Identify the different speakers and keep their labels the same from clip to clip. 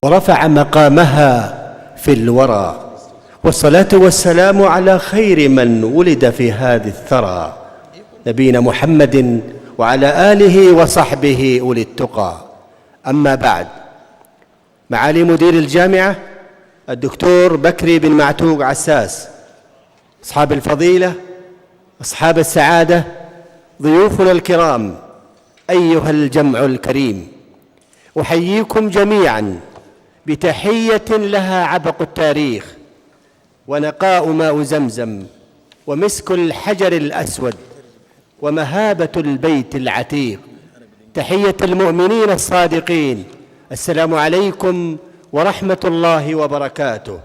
Speaker 1: ورفع مقامها في الورى، والصلاة والسلام على خير من ولد في هذه الثرى، نبينا محمد وعلى آله وصحبه أولي التقى. أما بعد، معالي مدير الجامعة الدكتور بكري بن معتوق عساس، أصحاب الفضيلة، أصحاب السعادة، ضيوفنا الكرام، أيها الجمع الكريم، أحييكم جميعاً بتحية لها عبق التاريخ ونقاء ماء زمزم ومسك الحجر الأسود ومهابة البيت العتيق، تحية المؤمنين الصادقين. السلام عليكم ورحمة الله وبركاته،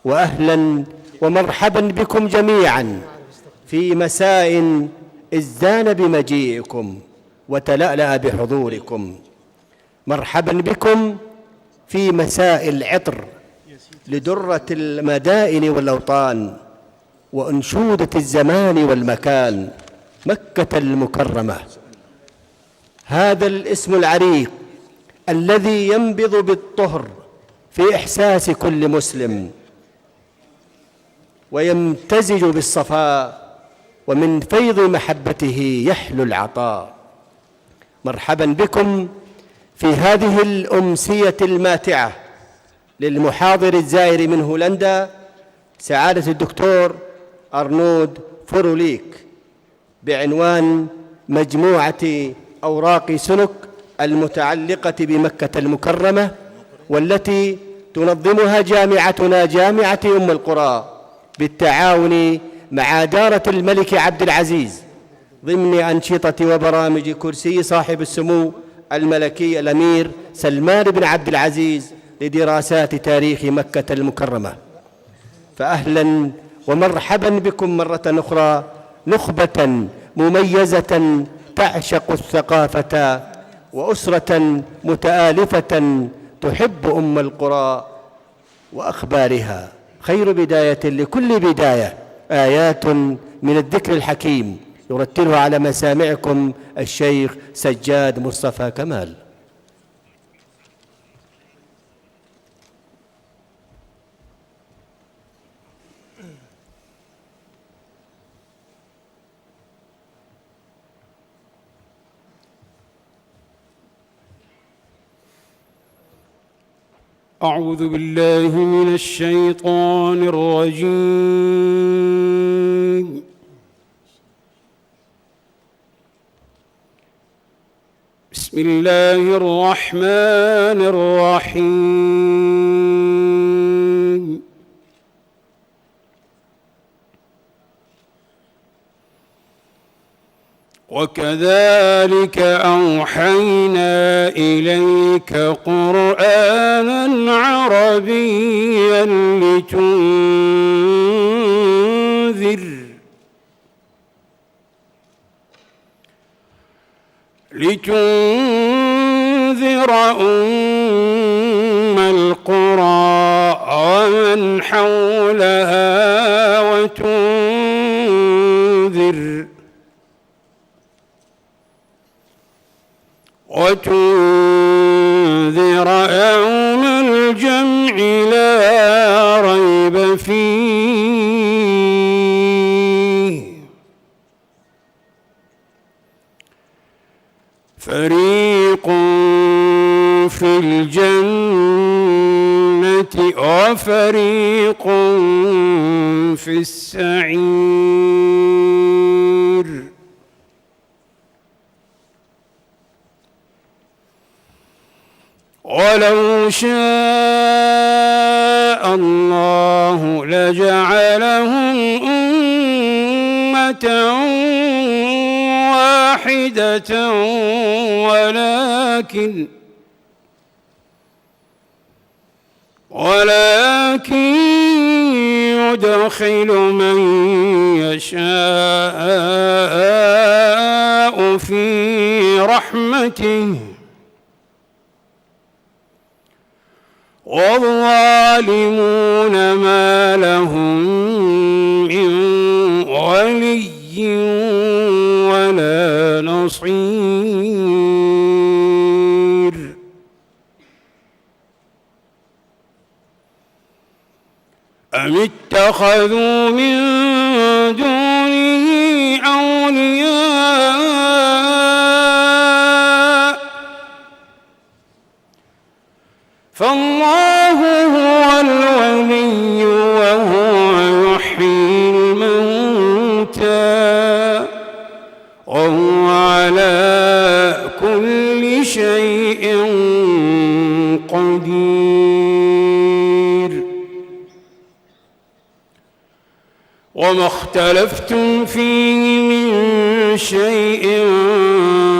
Speaker 1: وأهلا ومرحبا بكم جميعا في مساء ازدان بمجيئكم وتلألأ بحضوركم. مرحبا بكم في مساء العطر لدرة المدائن والأوطان وأنشودة الزمان والمكان، مكة المكرمة. هذا الاسم العريق الذي ينبض بالطهر في إحساس كل مسلم ويمتزج بالصفاء، ومن فيض محبته يحلو العطاء. مرحبا بكم في هذه الأمسية الماتعة للمحاضر الزائر من هولندا سعادة الدكتور لفروليك بعنوان مجموعة أوراق سنوك المتعلقة بمكة المكرمة، والتي تنظمها جامعتنا جامعة القرى بالتعاون مع دارة الملك عبد العزيز ضمن أنشطة وبرامج كرسي صاحب السمو الملكي الأمير سلمان بن عبد العزيز لدراسات تاريخ مكة المكرمة. فأهلا ومرحبا بكم مرة أخرى، نخبة مميزة تعشق الثقافة وأسرة متآلفة تحب القرى وأخبارها. خير بداية لكل بداية آيات من الذكر الحكيم يرتلها على مسامعكم الشيخ سجاد مصطفى كمال.
Speaker 2: أعوذ بالله من الشيطان الرجيم. بسم الله الرحمن الرحيم. وكذلك أوحينا إليك قرآنا عربيا لتنذر القرى ومن حولها وتنذر يوم الجمع لا ريب فيه، فريق في الجنة وفريق في السعير. ولو شاء الله لجعلهم أمة واحدة ولكن يدخل من يشاء في رحمته، والظالمون ما لهم من ولي ولا نصير.
Speaker 3: 「
Speaker 2: أم اتخذوا من دونه أولياء فالله هو الولي وهو يحيي الموتى وهو على كل شيء قدير. وما اختلفتم فيه من شيء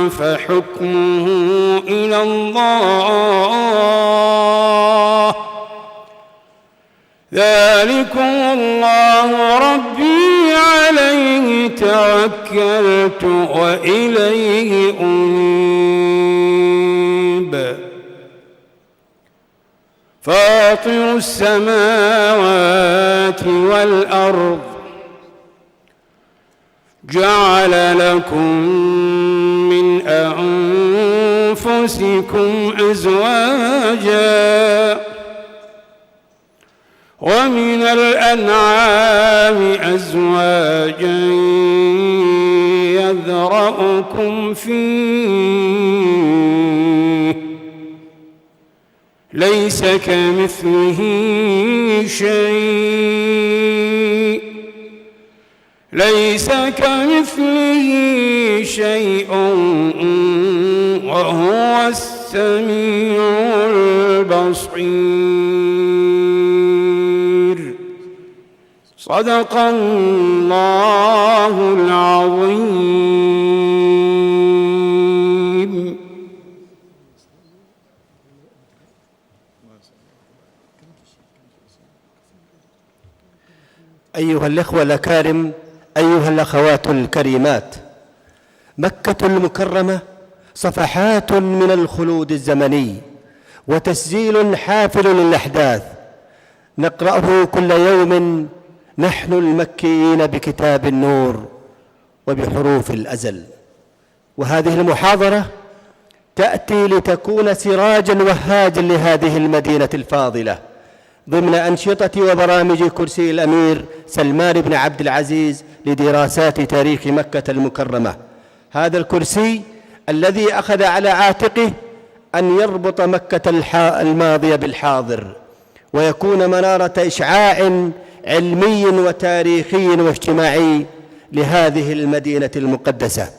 Speaker 2: فحكمه إلى الله ذلكم الله ربي عليه توكلت وإليه أنيب. فاطر السماوات والأرض جعل لكم من أنفسكم أزواجا ومن الأنعام أزواجا يذرأكم فيه ليس كمثله شيء وهو السميع البصير. صدق الله العظيم.
Speaker 1: أيها الإخوة الأكارم، أيها الأخوات الكريمات، مكة المكرمة صفحات من الخلود الزمني وتسجيل حافل للأحداث نقرأه كل يوم نحن المكيين بكتاب النور وبحروف الأزل. وهذه المحاضرة تأتي لتكون سراجاً وهاجاً لهذه المدينة الفاضلة ضمن أنشطة وبرامج كرسي الأمير سلمان بن عبد العزيز لدراسات تاريخ مكة المكرمة. هذا الكرسي الذي أخذ على عاتقه أن يربط مكة الماضية بالحاضر ويكون منارة إشعاع علمي وتاريخي واجتماعي لهذه المدينة المقدسة.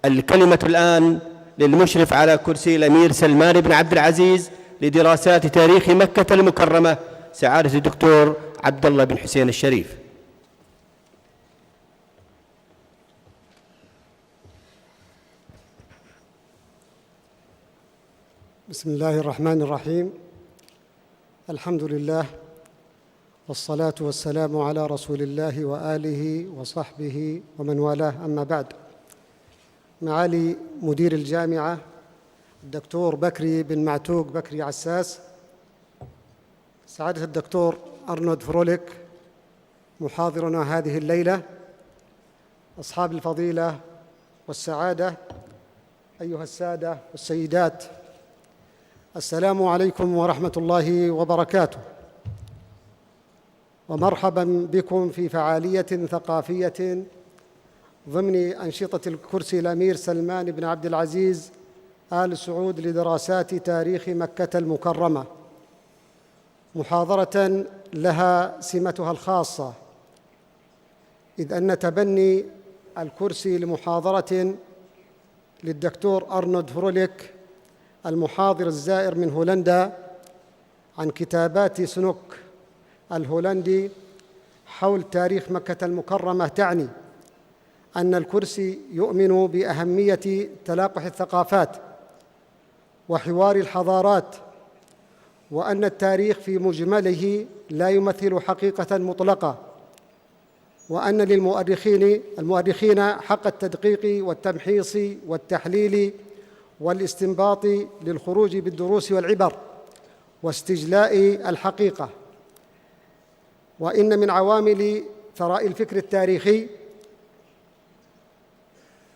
Speaker 1: الكلمة الآن للمشرف على كرسي الأمير سلمان بن عبد العزيز لدراسات تاريخ مكة المكرمة سعادة الدكتور عبد الله بن حسين الشريف.
Speaker 3: بسم الله الرحمن الرحيم. الحمد لله والصلاة والسلام على رسول الله وآله وصحبه ومن والاه، أما بعد. معالي مدير الجامعة الدكتور بكري بن معتوق بكري عساس، سعادة الدكتور لفروليك محاضرنا هذه الليلة، أصحاب الفضيلة والسعادة، أيها السادة والسيدات، السلام عليكم ورحمة الله وبركاته، ومرحبا بكم في فعالية ثقافية ضمن أنشطة الكرسي الأمير سلمان بن عبد العزيز آل سعود لدراسات تاريخ مكة المكرمة. محاضرة لها سمتها الخاصة، إذ أن تبني الكرسي لمحاضرة للدكتور لفروليك المحاضر الزائر من هولندا عن كتابات سنوك الهولندي حول تاريخ مكة المكرمة، تعني أن الكرسي يؤمن بأهمية تلاقح الثقافات وحوار الحضارات، وأن التاريخ في مجمله لا يمثل حقيقة مطلقة، وأن للمؤرخين حق التدقيق والتمحيص والتحليل والاستنباط للخروج بالدروس والعبر واستجلاء الحقيقة. وإن من عوامل ثراء الفكر التاريخي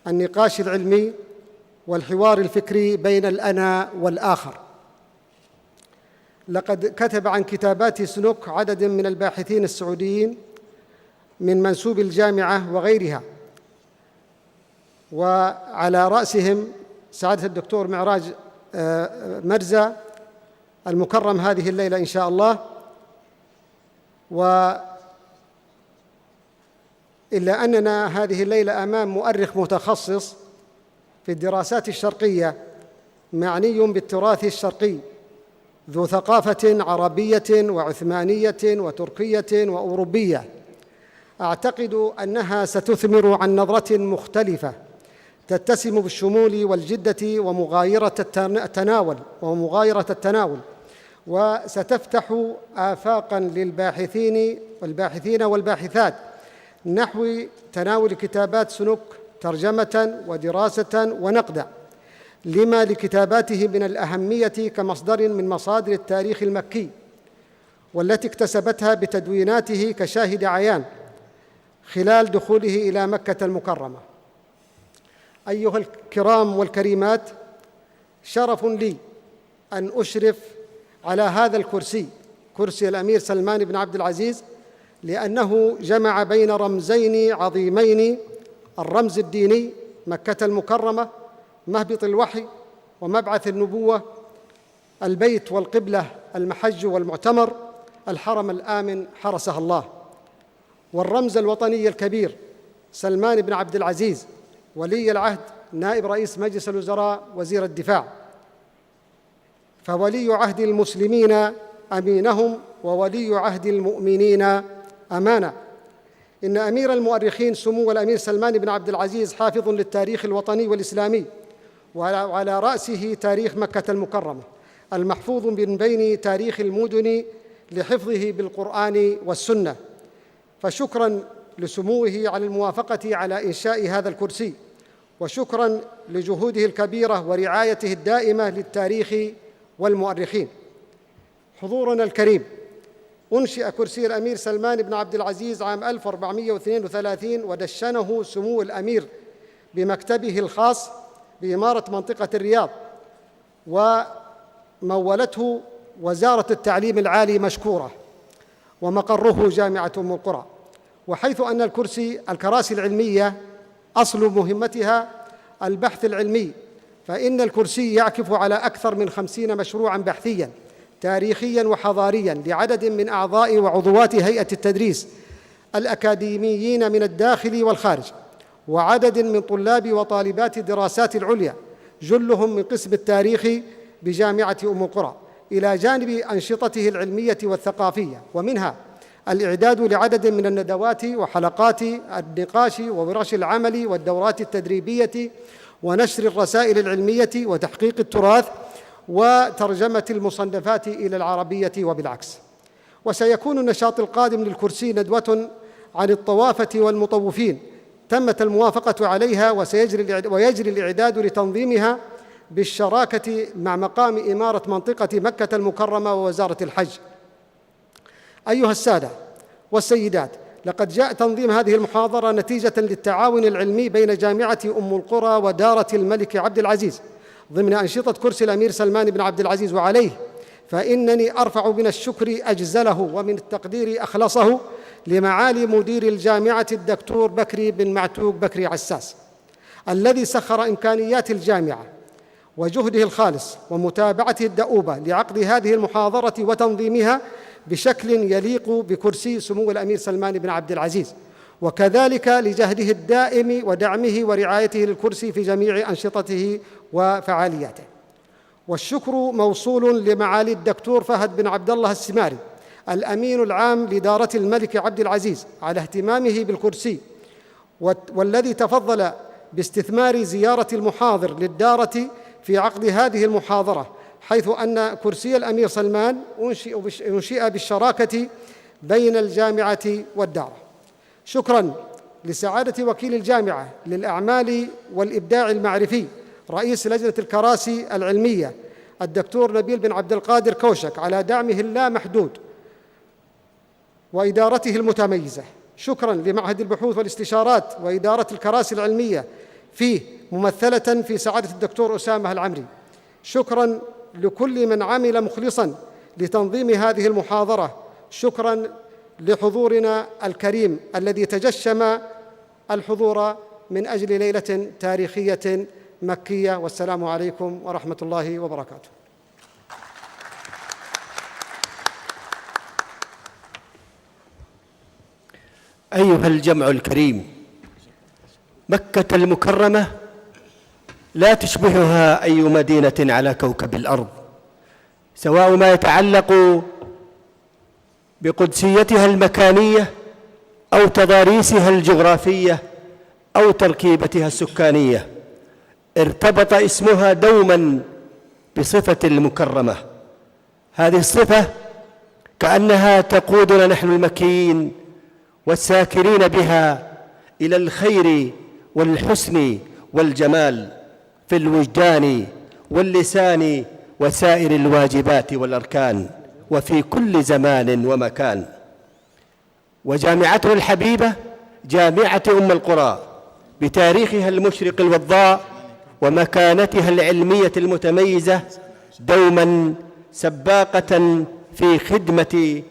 Speaker 3: النقاش العلمي والحوار الفكري بين الأنا والآخر. لقد كتب عن كتابات سنوك عدد من الباحثين السعوديين من منسوب الجامعة وغيرها، وعلى رأسهم سعادة الدكتور معراج مرزا المكرم هذه الليلة إن شاء الله. إلا أننا هذه الليلة أمام مؤرخ متخصص في الدراسات الشرقية معني بالتراث الشرقي ذو ثقافة عربية وعثمانية وتركية وأوروبية، أعتقد أنها ستثمر عن نظرة مختلفة تتسم بالشمول والجدة ومغايرة التناول، وستفتح آفاقاً للباحثين والباحثات نحو تناول كتابات سنوك ترجمة ودراسة ونقدا لما لكتاباته من الأهمية كمصدر من مصادر التاريخ المكي، والتي اكتسبتها بتدويناته كشاهد عيان خلال دخوله إلى مكة المكرمة. أيها الكرام والكريمات، شرف لي أن أشرف على هذا الكرسي، كرسي الأمير سلمان بن عبد العزيز، لأنه جمع بين رمزين عظيمين: الرمز الديني مكة المكرمة مهبط الوحي ومبعث النبوة، البيت والقبلة المحج والمعتمر، الحرم الآمن حرسه الله، والرمز الوطني الكبير سلمان بن عبد العزيز ولي العهد نائب رئيس مجلس الوزراء وزير الدفاع، فولي عهد المسلمين أمينهم وولي عهد المؤمنين أمانة. إن أمير المؤرخين سمو الأمير سلمان بن عبد العزيز حافظ للتاريخ الوطني والإسلامي، وعلى رأسه تاريخ مكة المكرمة المحفوظ من بين تاريخ المدن لحفظه بالقرآن والسنة. فشكراً لسموه على الموافقة على إنشاء هذا الكرسي، وشكراً لجهوده الكبيرة ورعايته الدائمة للتاريخ والمؤرخين. حضورنا الكريم، أنشئ كرسي الأمير سلمان بن عبد العزيز عام 1432، ودشنه سمو الأمير بمكتبه الخاص بإمارة منطقة الرياض، ومولته وزارة التعليم العالي مشكورة، ومقره جامعة القرى. وحيث أن الكراسي العلمية أصل مهمتها البحث العلمي، فإن الكرسي يعكف على أكثر من 50 مشروعاً بحثياً تاريخياً وحضارياً لعدد من أعضاء وعضوات هيئة التدريس الأكاديميين من الداخل والخارج، وعدد من طلاب وطالبات الدراسات العليا جلهم من قسم التاريخ بجامعة القرى، إلى جانب أنشطته العلمية والثقافية، ومنها الإعداد لعدد من الندوات وحلقات النقاش وورش العمل والدورات التدريبية ونشر الرسائل العلمية وتحقيق التراث وترجمة المصنفات إلى العربية وبالعكس. وسيكون النشاط القادم للكرسي ندوة عن الطوافة والمطوفين تمت الموافقة عليها، ويجري الإعداد لتنظيمها بالشراكة مع مقام إمارة منطقة مكة المكرمة ووزارة الحج. أيها السادة والسيدات، لقد جاء تنظيم هذه المحاضرة نتيجة للتعاون العلمي بين جامعة القرى ودارة الملك عبد العزيز ضمن أنشطة كرسي الأمير سلمان بن عبد العزيز، وعليه فإنني أرفع من الشكر أجزله ومن التقدير أخلصه لمعالي مدير الجامعة الدكتور بكري بن معتوق بكري عساس، الذي سخر إمكانيات الجامعة وجهده الخالص ومتابعته الدؤوبة لعقد هذه المحاضرة وتنظيمها بشكل يليق بكرسي سمو الأمير سلمان بن عبد العزيز، وكذلك لجهده الدائم ودعمه ورعايته للكرسي في جميع أنشطته وفعالياته. والشكر موصول لمعالي الدكتور فهد بن عبد الله السماري الأمين العام لدارة الملك عبد العزيز على اهتمامه بالكرسي، والذي تفضل باستثمار زيارة المحاضر للدارة في عقد هذه المحاضرة، حيث أن كرسي الأمير سلمان أنشئ بالشراكة بين الجامعة والدارة. شكراً لسعادة وكيل الجامعة للأعمال والإبداع المعرفي رئيس لجنة الكراسي العلمية الدكتور نبيل بن عبد القادر كوشك على دعمه اللامحدود وإدارته المتميزة. شكراً لمعهد البحوث والاستشارات وإدارة الكراسي العلمية فيه ممثلة في سعادة الدكتور أسامة العمري. شكراً لكل من عمل مخلصاً لتنظيم هذه المحاضرة. شكراً لحضورنا الكريم الذي تجشم الحضور من أجل ليلة تاريخية مكية. والسلام عليكم ورحمة الله وبركاته.
Speaker 1: أيها الجمع الكريم، مكة المكرمة لا تشبهها أي مدينة على كوكب الأرض، سواء ما يتعلق بقدسيتها المكانية أو تضاريسها الجغرافية أو تركيبتها السكانية. ارتبط اسمها دوما بصفة المكرمة. هذه الصفة كأنها تقودنا نحن المكيين والساكنين بها إلى الخير والحسن والجمال في الوجدان واللسان وسائر الواجبات والأركان وفي كل زمان ومكان. وجامعته الحبيبة جامعة أم القرى بتاريخها المشرق الوضاء ومكانتها العلمية المتميزة دوما سباقة في خدمة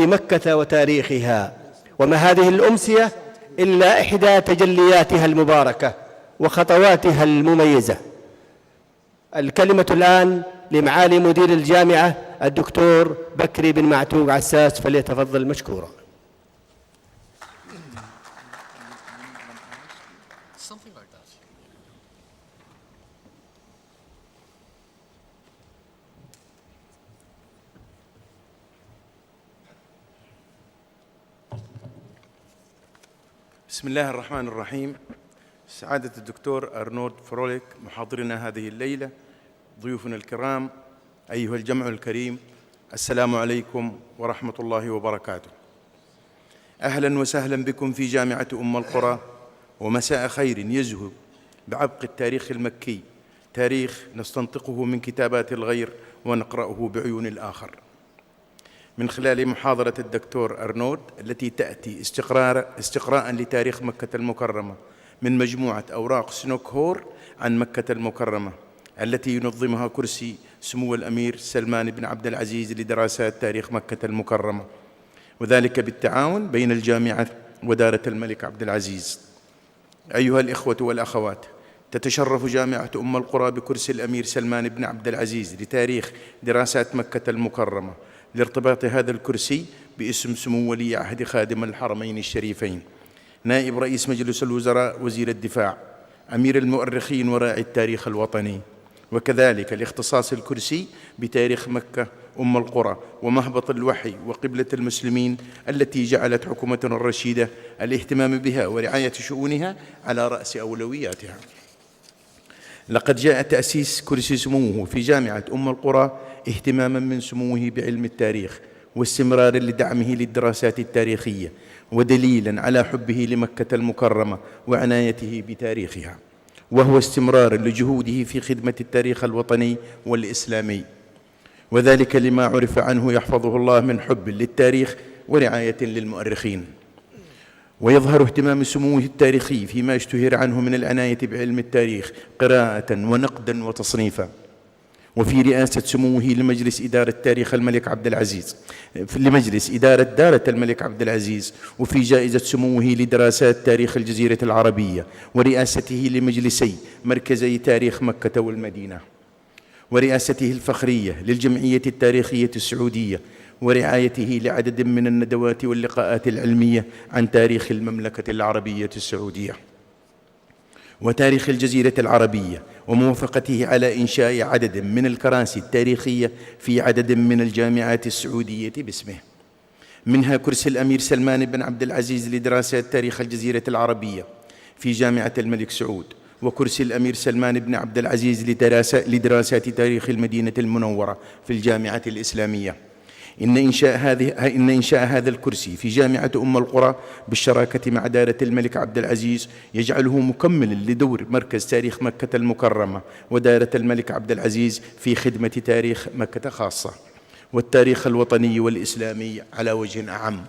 Speaker 1: مكة وتاريخها. وما هذه الأمسية إلا إحدى تجلياتها المباركة وخطواتها المميزة. الكلمة الآن لمعالي مدير الجامعة الدكتور بكري بن معتوق عساس، فليتفضل مشكورا.
Speaker 4: بسم الله الرحمن الرحيم. سعادة الدكتور لفروليك محاضرنا هذه الليلة، ضيوفنا الكرام، أيها الجمع الكريم، السلام عليكم ورحمة الله وبركاته. أهلا وسهلا بكم في جامعة أم القرى، ومساء خير يزهو بعبق التاريخ المكي، تاريخ نستنطقه من كتابات الغير ونقرأه بعيون الآخر. من خلال محاضرة الدكتور التي تأتي استقراء لتاريخ مكة المكرمة من مجموعة أوراق سنوك عن مكة المكرمة التي ينظمها كرسي سمو الأمير سلمان بن عبد العزيز لدراسات تاريخ مكة المكرمة، وذلك بالتعاون بين الجامعة ودارة الملك عبد العزيز. أيها الإخوة والأخوات، تتشرف جامعة أم القرى بكرسي الأمير سلمان بن عبد العزيز لتاريخ دراسات مكة المكرمة لارتباط هذا الكرسي باسم سمو ولي عهد خادم الحرمين الشريفين، نائب رئيس مجلس الوزراء، وزير الدفاع، أمير المؤرخين وراعي التاريخ الوطني، وكذلك لاختصاص الكرسي بتاريخ مكة أم القرى ومهبط الوحي وقبلة المسلمين التي جعلت حكومتنا الرشيدة الاهتمام بها ورعاية شؤونها على رأس أولوياتها. لقد جاء تأسيس كرسي سموه في جامعة أم القرى اهتماما من سموه بعلم التاريخ واستمرارا لدعمه للدراسات التاريخية، ودليلا على حبه لمكة المكرمة وعنايته بتاريخها، وهو استمرار لجهوده في خدمة التاريخ الوطني والإسلامي، وذلك لما عرف عنه يحفظه الله من حب للتاريخ ورعاية للمؤرخين. ويظهر اهتمام سموه التاريخي فيما اشتهر عنه من العناية بعلم التاريخ قراءة ونقدا وتصنيفا، وفي رئاسة سموه لمجلس إدارة تاريخ الملك عبد العزيز، لمجلس إدارة دارة الملك عبد العزيز، وفي جائزة سموه لدراسات تاريخ الجزيرة العربية، ورئاسته لمجلسي مركزي تاريخ مكة والمدينة، ورئاسته الفخرية للجمعية التاريخية السعودية، ورعايته لعدد من الندوات واللقاءات العلمية عن تاريخ المملكة العربية السعودية وتاريخ الجزيرة العربية، وموافقته على إنشاء عدد من الكراسي التاريخية في عدد من الجامعات السعودية باسمه، منها كرسي الأمير سلمان بن عبد العزيز لدراسات تاريخ الجزيرة العربية في جامعة الملك سعود، وكرسي الأمير سلمان بن عبد العزيز لدراسات تاريخ المدينة المنورة في الجامعة الإسلامية. إن إنشاء هذا الكرسي في جامعة أم القرى بالشراكة مع دارة الملك عبد العزيز يجعله مكملا لدور مركز تاريخ مكة المكرمة ودارة الملك عبد العزيز في خدمة تاريخ مكة خاصة والتاريخ الوطني والإسلامي على وجه أعم،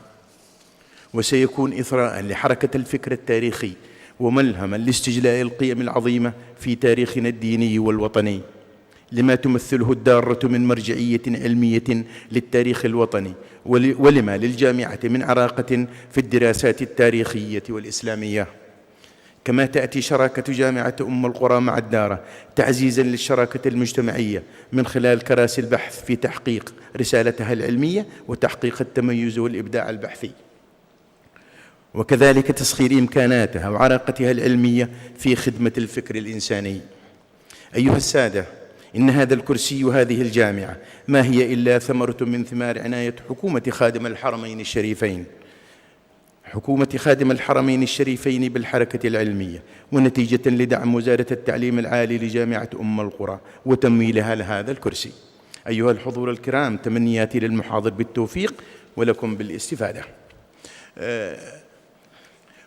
Speaker 4: وسيكون إثراء لحركة الفكر التاريخي وملهما لاستجلاء القيم العظيمة في تاريخنا الديني والوطني، لما تمثله الدارة من مرجعية علمية للتاريخ الوطني، ولما للجامعة من عراقة في الدراسات التاريخية والإسلامية. كما تأتي شراكة جامعة أم القرى مع الدارة تعزيزاً للشراكة المجتمعية من خلال كراسي البحث في تحقيق رسالتها العلمية وتحقيق التميز والإبداع البحثي، وكذلك تسخير إمكاناتها وعراقتها العلمية في خدمة الفكر الإنساني. أيها السادة، إن هذا الكرسي وهذه الجامعة ما هي إلا ثمرة من ثمار عناية حكومة خادم الحرمين الشريفين، حكومة خادم الحرمين الشريفين بالحركة العلمية، ونتيجة لدعم وزارة التعليم العالي لجامعة أم القرى وتمويلها لهذا الكرسي. أيها الحضور الكرام، تمنياتي للمحاضر بالتوفيق ولكم بالاستفادة.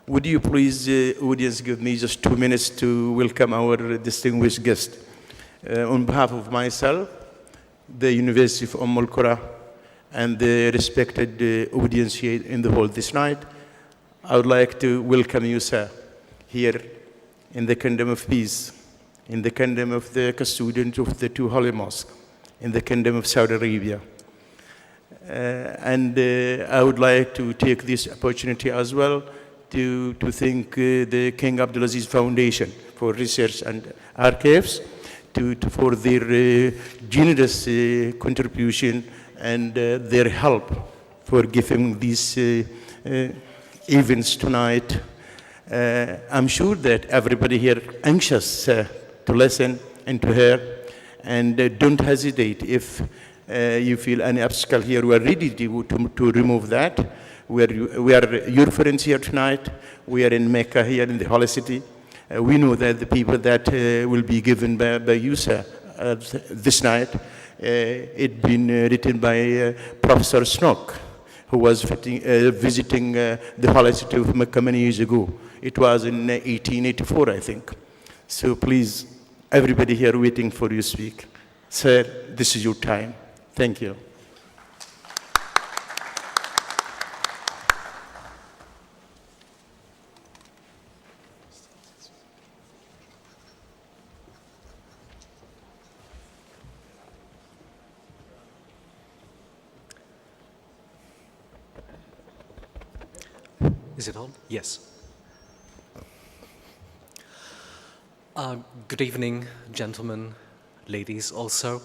Speaker 4: Would you please, audience, give me just 2 minutes to welcome our distinguished guest. On behalf of myself, the University of Umm al-Qura, and the respected audience here in the hall this night, I would like to welcome you, sir, here in the Kingdom of Peace, in the Kingdom of the custodian of the two holy mosques, in the Kingdom of Saudi Arabia. And I would like to take this opportunity as well to thank the King Abdulaziz Foundation for Research and Archives for their generous contribution and their help for giving these events tonight. I'm sure that everybody here anxious to listen and to hear, and don't hesitate if you feel any obstacle here. We are ready to remove that. We are your friends here tonight. We are in Mecca here in the holy city. We know that the people that will be given by you, sir, this night, it been written by Professor Snook, who was visiting the holy city of Mecca many years ago. It was in 1884, I think. So please, everybody here waiting for you to speak. Sir, this is your time. Thank you.
Speaker 5: Is it on? Yes. Good evening, gentlemen, ladies also.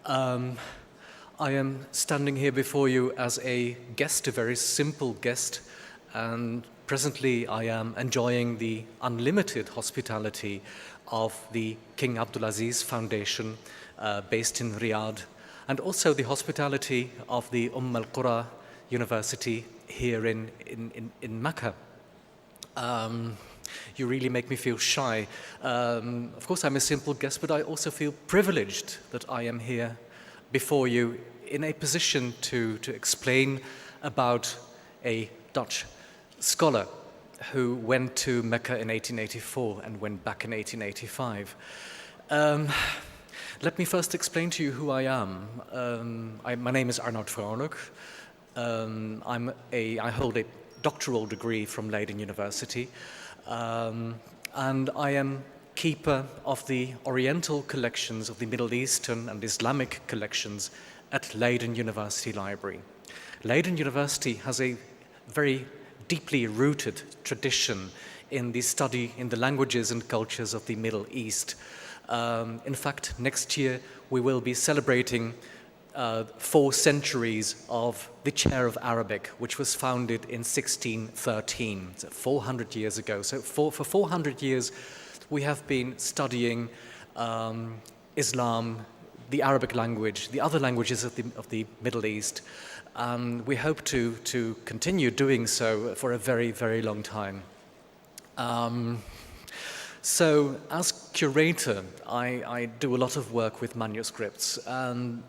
Speaker 5: I am standing here before you as a guest, a very simple guest, and presently I am enjoying the unlimited hospitality of the King Abdulaziz Foundation based in Riyadh, and also the hospitality of the al-Qura University here in Mecca. You really make me feel shy. Of course, I'm a simple guest, but I also feel privileged that I am here before you in a position to explain about a Dutch scholar who went to Mecca in 1884 and went back in 1885. Let me first explain to you who I am. My name is Lefrolík. I hold a doctoral degree from Leiden University, and I am keeper of the Oriental collections of the Middle Eastern and Islamic collections at Leiden University Library. Leiden University has a very deeply rooted tradition in the study in the languages and cultures of the Middle East. In fact, next year we will be celebrating 4 centuries of the Chair of Arabic, which was founded in 1613, so 400 years ago. So for 400 years, we have been studying Islam, the Arabic language, the other languages of the Middle East. We hope to continue doing so for a very, very long time. So as curator, I do a lot of work with manuscripts. And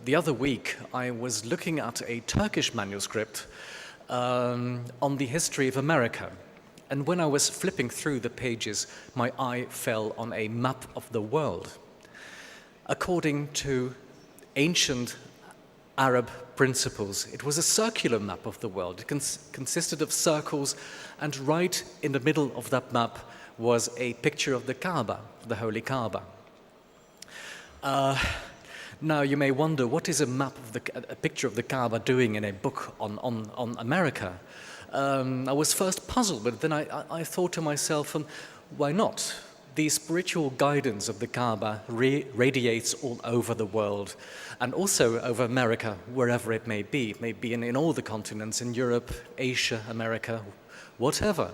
Speaker 5: the other week, I was looking at a Turkish manuscript on the history of America. And when I was flipping through the pages, my eye fell on a map of the world. According to ancient Arab principles, it was a circular map of the world. It consisted of circles, and right in the middle of that map was a picture of the Kaaba, the Holy Kaaba. Now you may wonder, what is a picture of the Kaaba doing in a book on America? I was first puzzled, but then I thought to myself, why not? The spiritual guidance of the Kaaba radiates all over the world, and also over America, wherever it may be. It may be in all the continents, in Europe, Asia, America, whatever.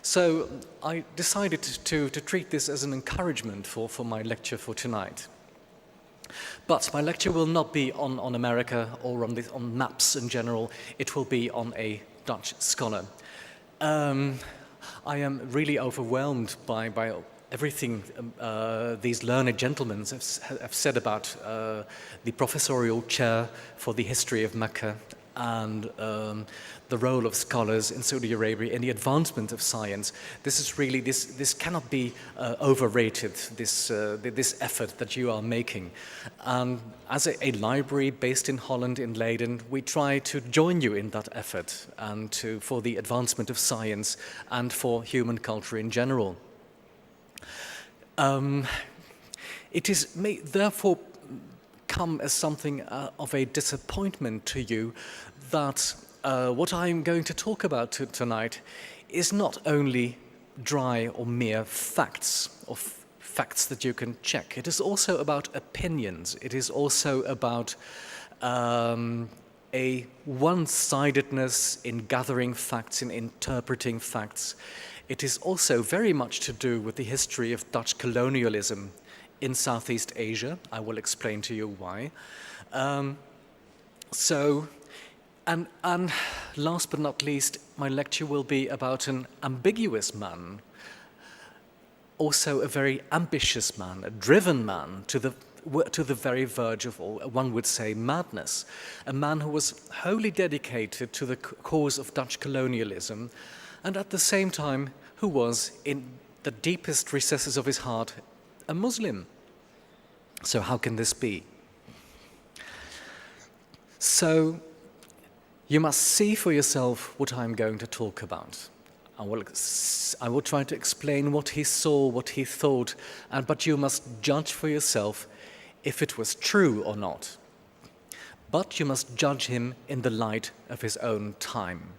Speaker 5: So I decided to treat this as an encouragement for my lecture for tonight. But my lecture will not be on America or on maps in general. It will be on a Dutch scholar. I am really overwhelmed by everything these learned gentlemen have said about the professorial chair for the history of Mecca and the role of scholars in Saudi Arabia in the advancement of science. This is really, this cannot be overrated, this effort that you are making. And as a library based in Holland, in Leiden, we try to join you in that effort and for the advancement of science and for human culture in general. It may therefore come as something of a disappointment to you that what I'm going to talk about tonight is not only dry or mere facts, or facts that you can check. It is also about opinions. It is also about a one-sidedness in gathering facts, in interpreting facts. It is also very much to do with the history of Dutch colonialism in Southeast Asia. I will explain to you why. And last but not least, my lecture will be about an ambiguous man, also a very ambitious man, a driven man to the very verge of, one would say, madness. A man who was wholly dedicated to the cause of Dutch colonialism, and at the same time who was, in the deepest recesses of his heart, a Muslim. So how can this be? So you must see for yourself what I'm going to talk about. I will try to explain what he saw, what he thought, but you must judge for yourself if it was true or not. But you must judge him in the light of his own time.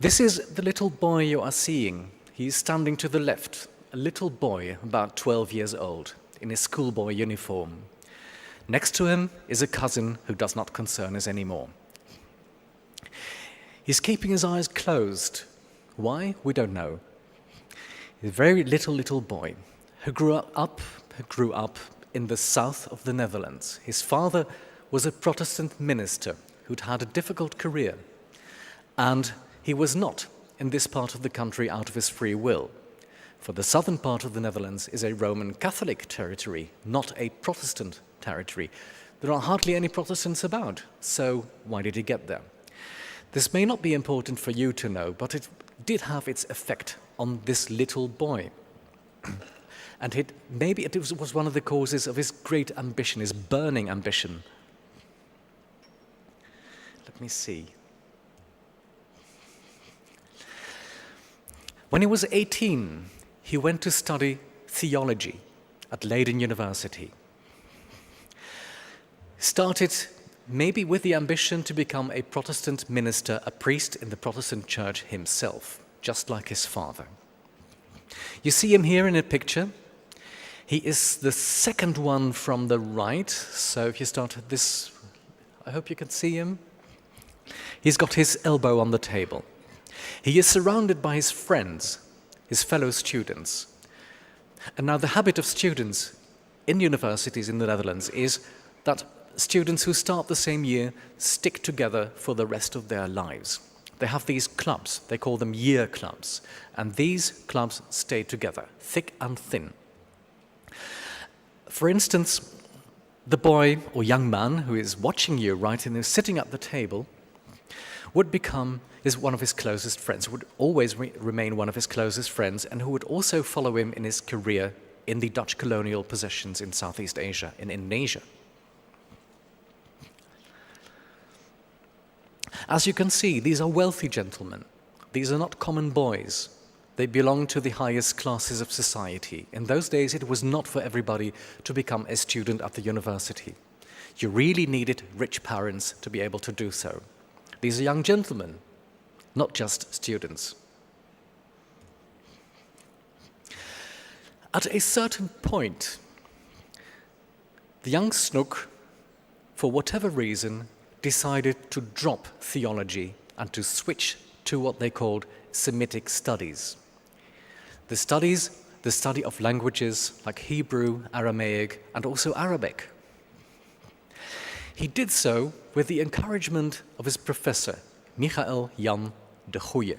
Speaker 5: This is the little boy you are seeing. He is standing to the left, a little boy about 12 years old, in his schoolboy uniform. Next to him is a cousin who does not concern us anymore. He's keeping his eyes closed. Why? We don't know. He's a very little boy who grew up in the south of the Netherlands. His father was a Protestant minister who'd had a difficult career, and he was not in this part of the country out of his free will. For the southern part of the Netherlands is a Roman Catholic territory, not a Protestant territory. There are hardly any Protestants about, so why did he get there? This may not be important for you to know, but it did have its effect on this little boy. And maybe it was one of the causes of his great ambition, his burning ambition. Let me see. When he was 18, he went to study theology at Leiden University. Started maybe with the ambition to become a Protestant minister, a priest in the Protestant church himself, just like his father. You see him here in a picture. He is the second one from the right. So if you start at this, I hope you can see him. He's got his elbow on the table. He is surrounded by his friends, his fellow students. And now the habit of students in universities in the Netherlands is that students who start the same year stick together for the rest of their lives. They have these clubs, they call them year clubs, and these clubs stay together, thick and thin. For instance, the boy or young man who is watching you right and is sitting at the table is one of his closest friends, would always remain one of his closest friends, and who would also follow him in his career in the Dutch colonial possessions in Southeast Asia, in Indonesia. As you can see, these are wealthy gentlemen. These are not common boys. They belonged to the highest classes of society. In those days, it was not for everybody to become a student at the university. You really needed rich parents to be able to do so. These are young gentlemen, not just students. At a certain point, the young Snook, for whatever reason, decided to drop theology and to switch to what they called Semitic studies. The study of languages like Hebrew, Aramaic, and also Arabic. He did so with the encouragement of his professor, Michael Jan de Goeie.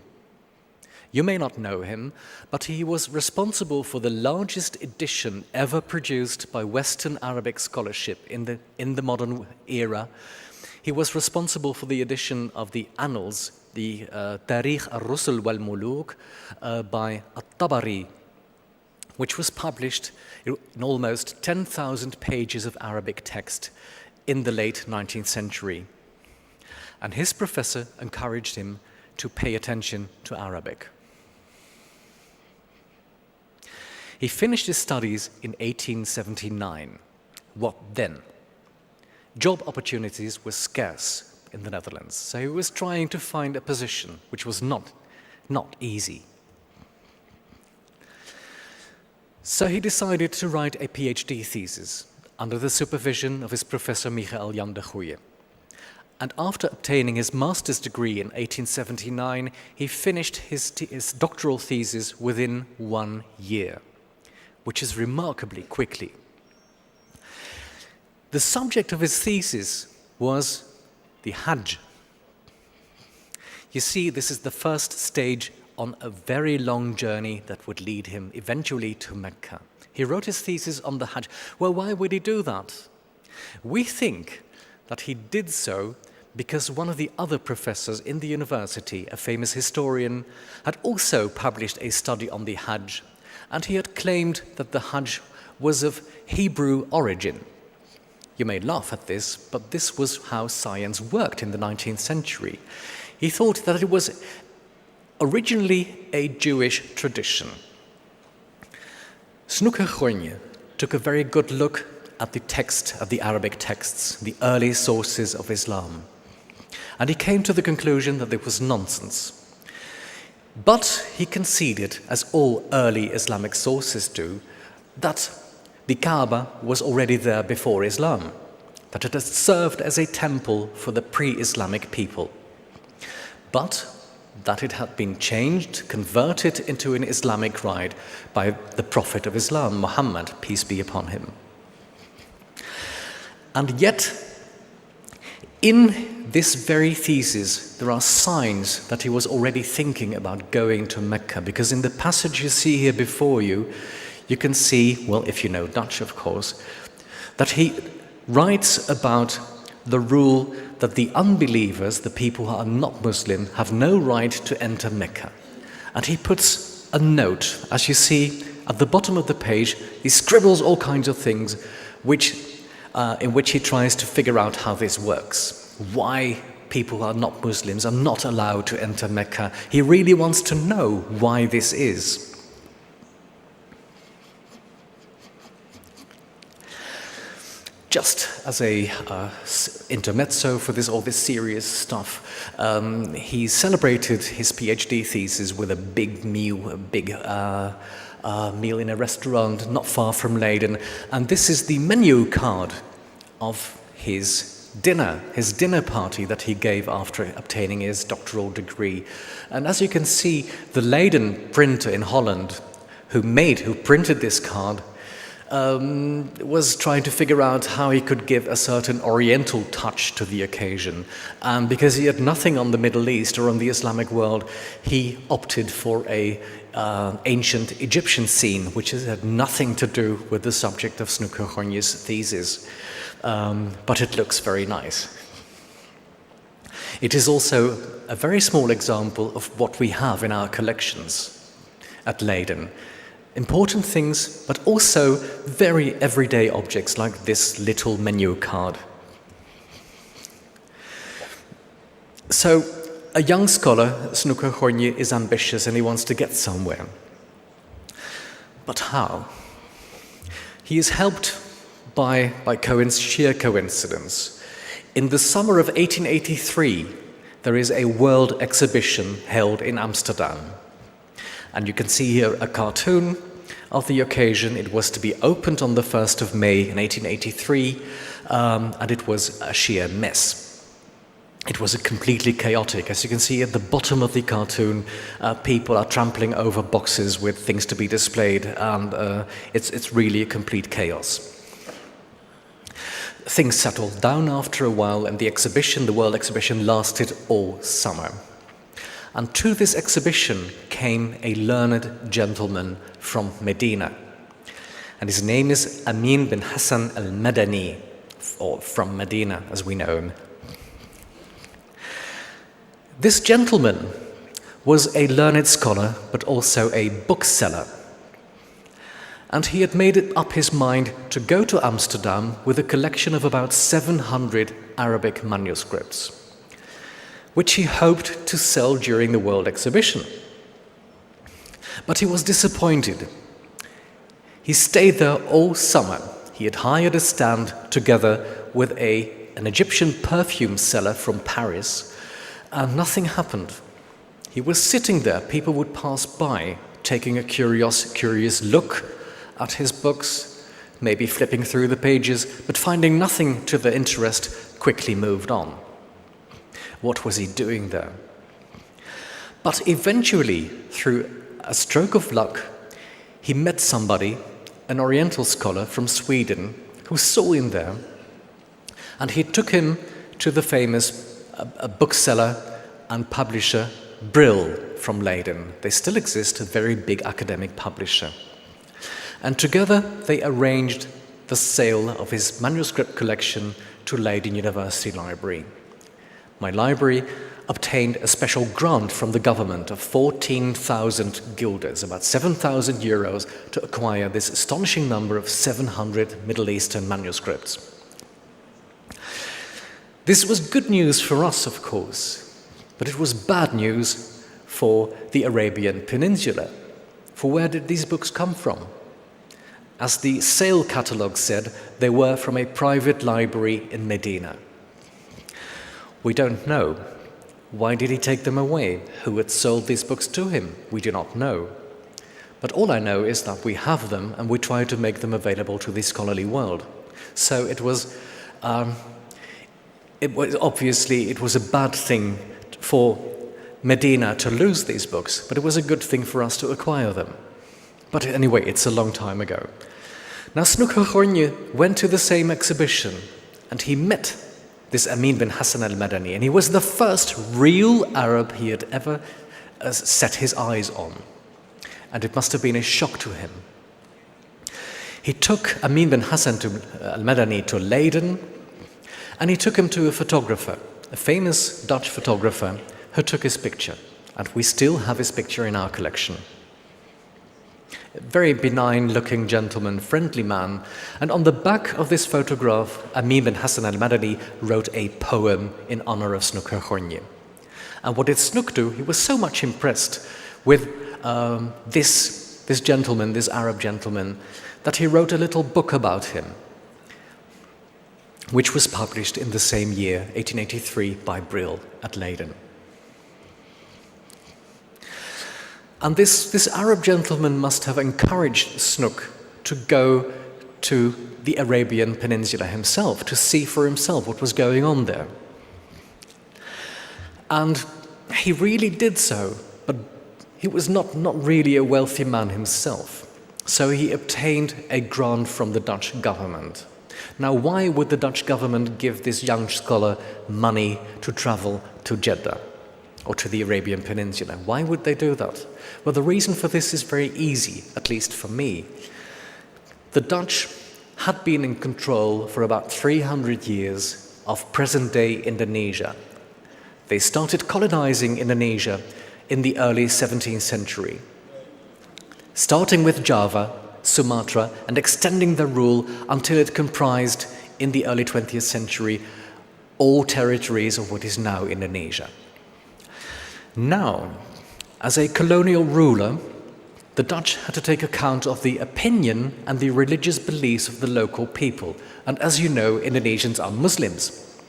Speaker 5: You may not know him, but he was responsible for the largest edition ever produced by Western Arabic scholarship in the modern era. He was responsible for the edition of the Annals, the Tاريخ الرسل والملوك by At-Tabari, which was published in almost 10,000 pages of Arabic text in the late 19th century. And his professor encouraged him to pay attention to Arabic. He finished his studies in 1879. What then? Job opportunities were scarce in the Netherlands, so he was trying to find a position which was not easy. So he decided to write a PhD thesis under the supervision of his professor Michael Jan de Goeie. And after obtaining his master's degree in 1879, he finished his doctoral thesis within 1 year, which is remarkably quickly. The subject of his thesis was the Hajj. You see, this is the first stage on a very long journey that would lead him eventually to Mecca. He wrote his thesis on the Hajj. Well, why would he do that? We think that he did so because one of the other professors in the university, a famous historian, had also published a study on the Hajj, and he had claimed that the Hajj was of Hebrew origin. You may laugh at this, but this was how science worked in the 19th century. He thought that it was originally a Jewish tradition. Snoek took a very good look at the text, at the Arabic texts, the early sources of Islam. And he came to the conclusion that it was nonsense. But he conceded, as all early Islamic sources do, that the Kaaba was already there before Islam, that it had served as a temple for the pre-Islamic people, but that it had been changed, converted into an Islamic rite by the Prophet of Islam, Muhammad, peace be upon him. And yet, in this very thesis, there are signs that he was already thinking about going to Mecca, because in the passage you see here before you, you can see, well, if you know Dutch, of course, that he writes about the rule that the unbelievers, the people who are not Muslim, have no right to enter Mecca. And he puts a note, as you see at the bottom of the page, he scribbles all kinds of things in which he tries to figure out how this works, why people who are not Muslims are not allowed to enter Mecca. He really wants to know why this is. Just as a intermezzo for all this serious stuff, he celebrated his PhD thesis with a big meal, meal in a restaurant not far from Leiden. And this is the menu card of his dinner party that he gave after obtaining his doctoral degree. And as you can see, the Leiden printer in Holland who printed this card was trying to figure out how he could give a certain oriental touch to the occasion. Because he had nothing on the Middle East or on the Islamic world, he opted for a ancient Egyptian scene, which had nothing to do with the subject of Snoek thesis. But it looks very nice. It is also a very small example of what we have in our collections at Leiden. Important things, but also very everyday objects like this little menu card. So a young scholar, Snook is ambitious and he wants to get somewhere. But how? He is helped by sheer coincidence. In the summer of 1883, there is a world exhibition held in Amsterdam. And you can see here a cartoon of the occasion. It was to be opened on the 1st of May in 1883, and it was a sheer mess. It was completely chaotic. As you can see at the bottom of the cartoon, people are trampling over boxes with things to be displayed, and it's really a complete chaos. Things settled down after a while, and the world exhibition, lasted all summer. And to this exhibition came a learned gentleman from Medina. And his name is Amin bin Hassan al-Madani, or from Medina as we know him. This gentleman was a learned scholar, but also a bookseller. And he had made it up his mind to go to Amsterdam with a collection of about 700 Arabic manuscripts, which he hoped to sell during the World Exhibition. But he was disappointed. He stayed there all summer. He had hired a stand together with an Egyptian perfume seller from Paris, and nothing happened. He was sitting there. People would pass by, taking a curious look at his books, maybe flipping through the pages, but finding nothing to their interest, quickly moved on. What was he doing there? But eventually, through a stroke of luck, he met somebody, an Oriental scholar from Sweden, who saw him there, and he took him to the famous bookseller and publisher Brill from Leiden. They still exist, a very big academic publisher. And together they arranged the sale of his manuscript collection to Leiden University Library. My library obtained a special grant from the government of 14,000 guilders, about 7,000 euros, to acquire this astonishing number of 700 Middle Eastern manuscripts. This was good news for us, of course, but it was bad news for the Arabian Peninsula. For where did these books come from? As the sale catalogue said, they were from a private library in Medina. We don't know. Why did he take them away? Who had sold these books to him? We do not know. But all I know is that we have them, and we try to make them available to the scholarly world. So it was obviously a bad thing for Medina to lose these books, but it was a good thing for us to acquire them. But anyway, it's a long time ago. Now Snook went to the same exhibition, and he met this Amin bin Hassan al-Madani, and he was the first real Arab he had ever set his eyes on. And it must have been a shock to him. He took Amin bin Hassan al-Madani to Leiden, and he took him to a photographer, a famous Dutch photographer, who took his picture. And we still have his picture in our collection. A very benign-looking gentleman, friendly man. And on the back of this photograph, Amin bin Hassan al-Madani wrote a poem in honor of Snook. And what did Snook do? He was so much impressed with this gentleman, this Arab gentleman, that he wrote a little book about him, which was published in the same year, 1883, by Brill at Leiden. And this Arab gentleman must have encouraged Snook to go to the Arabian Peninsula himself, to see for himself what was going on there. And he really did so, but he was not really a wealthy man himself. So he obtained a grant from the Dutch government. Now, why would the Dutch government give this young scholar money to travel to Jeddah or to the Arabian Peninsula? Why would they do that? Well, the reason for this is very easy, at least for me. The Dutch had been in control for about 300 years of present-day Indonesia. They started colonizing Indonesia in the early 17th century, starting with Java, Sumatra, and extending their rule until it comprised, in the early 20th century, all territories of what is now Indonesia. Now, as a colonial ruler, the Dutch had to take account of the opinion and the religious beliefs of the local people. And as you know, Indonesians are Muslims.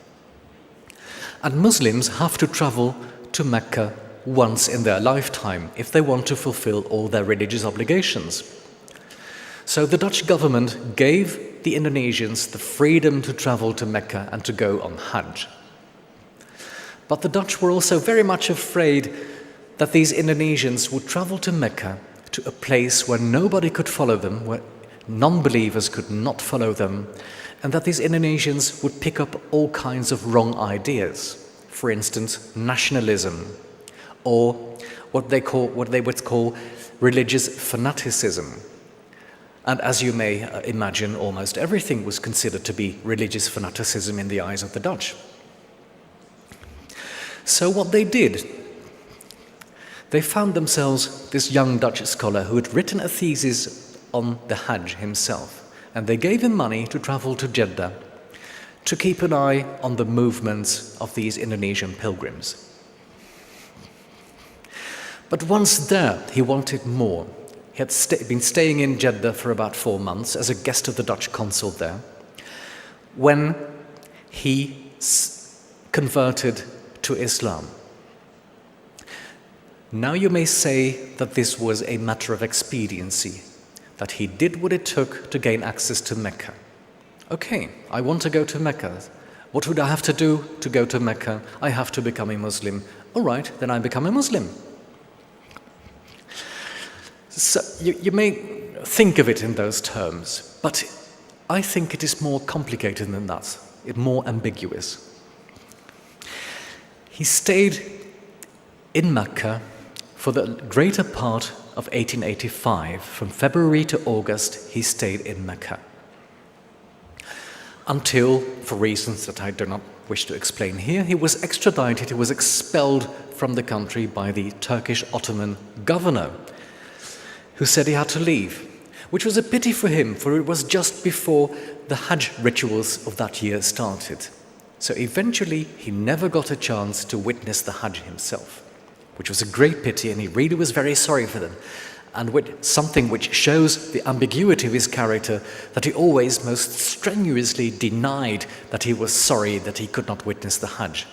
Speaker 5: And Muslims have to travel to Mecca once in their lifetime if they want to fulfill all their religious obligations. So the Dutch government gave the Indonesians the freedom to travel to Mecca and to go on Hajj. But the Dutch were also very much afraid that these Indonesians would travel to Mecca, to a place where nobody could follow them, where non-believers could not follow them, and that these Indonesians would pick up all kinds of wrong ideas. For instance, nationalism, or what they would call religious fanaticism. And as you may imagine, almost everything was considered to be religious fanaticism in the eyes of the Dutch. So what they did, they found themselves this young Dutch scholar who had written a thesis on the Hajj himself, and they gave him money to travel to Jeddah to keep an eye on the movements of these Indonesian pilgrims. But once there, he wanted more. He had been staying in Jeddah for about 4 months as a guest of the Dutch consul there, when he converted to Islam. Now you may say that this was a matter of expediency, that he did what it took to gain access to Mecca. Okay, I want to go to Mecca. What would I have to do to go to Mecca? I have to become a Muslim. All right, then I become a Muslim. So you may think of it in those terms, but I think it is more complicated than that. It's more ambiguous. He stayed in Mecca for the greater part of 1885. From February to August, he stayed in Mecca. Until, for reasons that I do not wish to explain here, he was extradited, he was expelled from the country by the Turkish Ottoman governor, who said he had to leave, which was a pity for him, for it was just before the Hajj rituals of that year started. So eventually, he never got a chance to witness the Hajj himself, which was a great pity, and he really was very sorry for them. And something which shows the ambiguity of his character, that he always most strenuously denied that he was sorry that he could not witness the Hajj.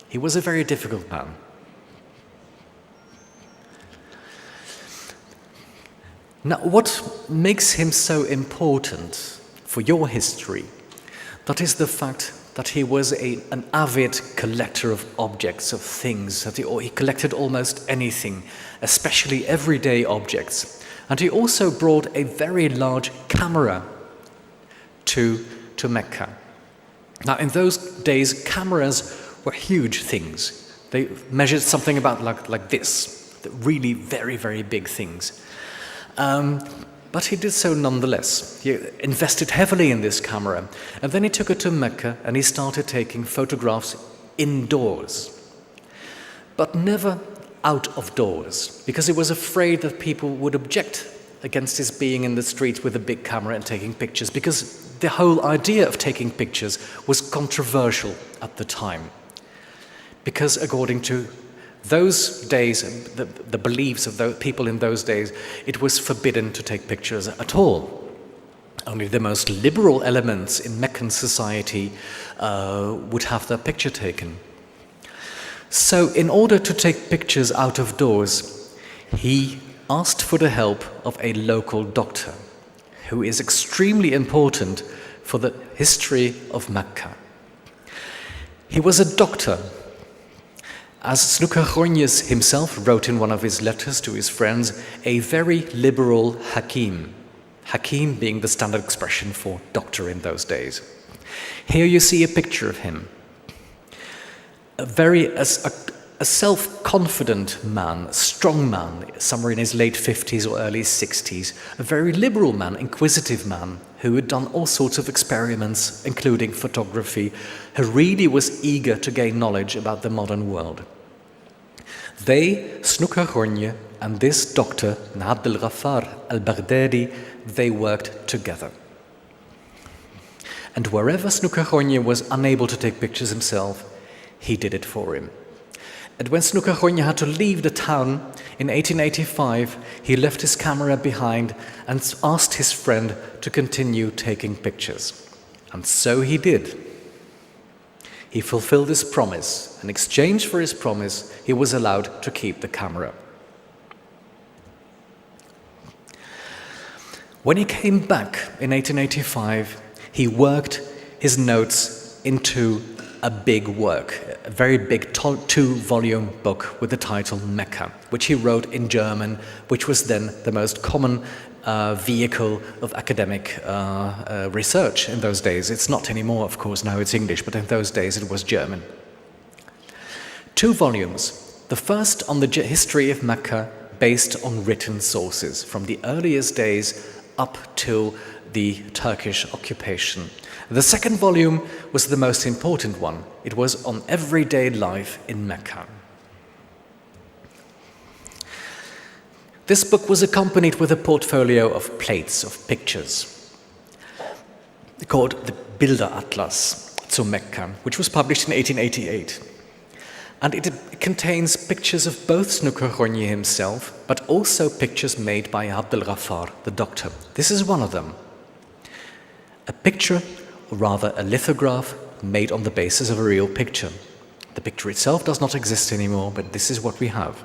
Speaker 5: He was a very difficult man. Now, what makes him so important for your history, that is the fact that he was an avid collector of objects, of things, that he collected almost anything, especially everyday objects. And he also brought a very large camera to Mecca. Now, in those days, cameras were huge things. They measured something about like this, really very, very big things. But he did so nonetheless. He invested heavily in this camera, and then he took it to Mecca and he started taking photographs indoors, but never out of doors, because he was afraid that people would object against his being in the streets with a big camera and taking pictures, because the whole idea of taking pictures was controversial at the time. Because according to those days, the beliefs of the people in those days, it was forbidden to take pictures at all. Only the most liberal elements in Meccan society would have their picture taken. So in order to take pictures out of doors, he asked for the help of a local doctor, who is extremely important for the history of Mecca. He was a doctor. As Snoek himself wrote in one of his letters to his friends, a very liberal hakim. Hakim being the standard expression for doctor in those days. Here you see a picture of him. A self-confident man, a strong man, somewhere in his late 50s or early 60s, a very liberal man, inquisitive man, who had done all sorts of experiments, including photography, who really was eager to gain knowledge about the modern world. They, Snoek and this doctor, Abdel Ghaffar al-Baghdadi, they worked together. And wherever Snoek was unable to take pictures himself, he did it for him. And when Snook had to leave the town in 1885, he left his camera behind and asked his friend to continue taking pictures. And so he did. He fulfilled his promise. In exchange for his promise, he was allowed to keep the camera. When he came back in 1885, he worked his notes into a big work, a very big two-volume book with the title Mecca, which he wrote in German, which was then the most common vehicle of academic research in those days. It's not anymore, of course, now it's English, but in those days it was German. 2 volumes. The first on the history of Mecca, based on written sources from the earliest days up till the Turkish occupation. The second volume was the most important one. It was on everyday life in Mecca. This book was accompanied with a portfolio of plates of pictures called the Bilderatlas zu Mecca, which was published in 1888. And it contains pictures of both Snook himself, but also pictures made by Abdel Ghaffar, the doctor. This is one of them. A picture, or rather a lithograph, made on the basis of a real picture. The picture itself does not exist anymore, but this is what we have.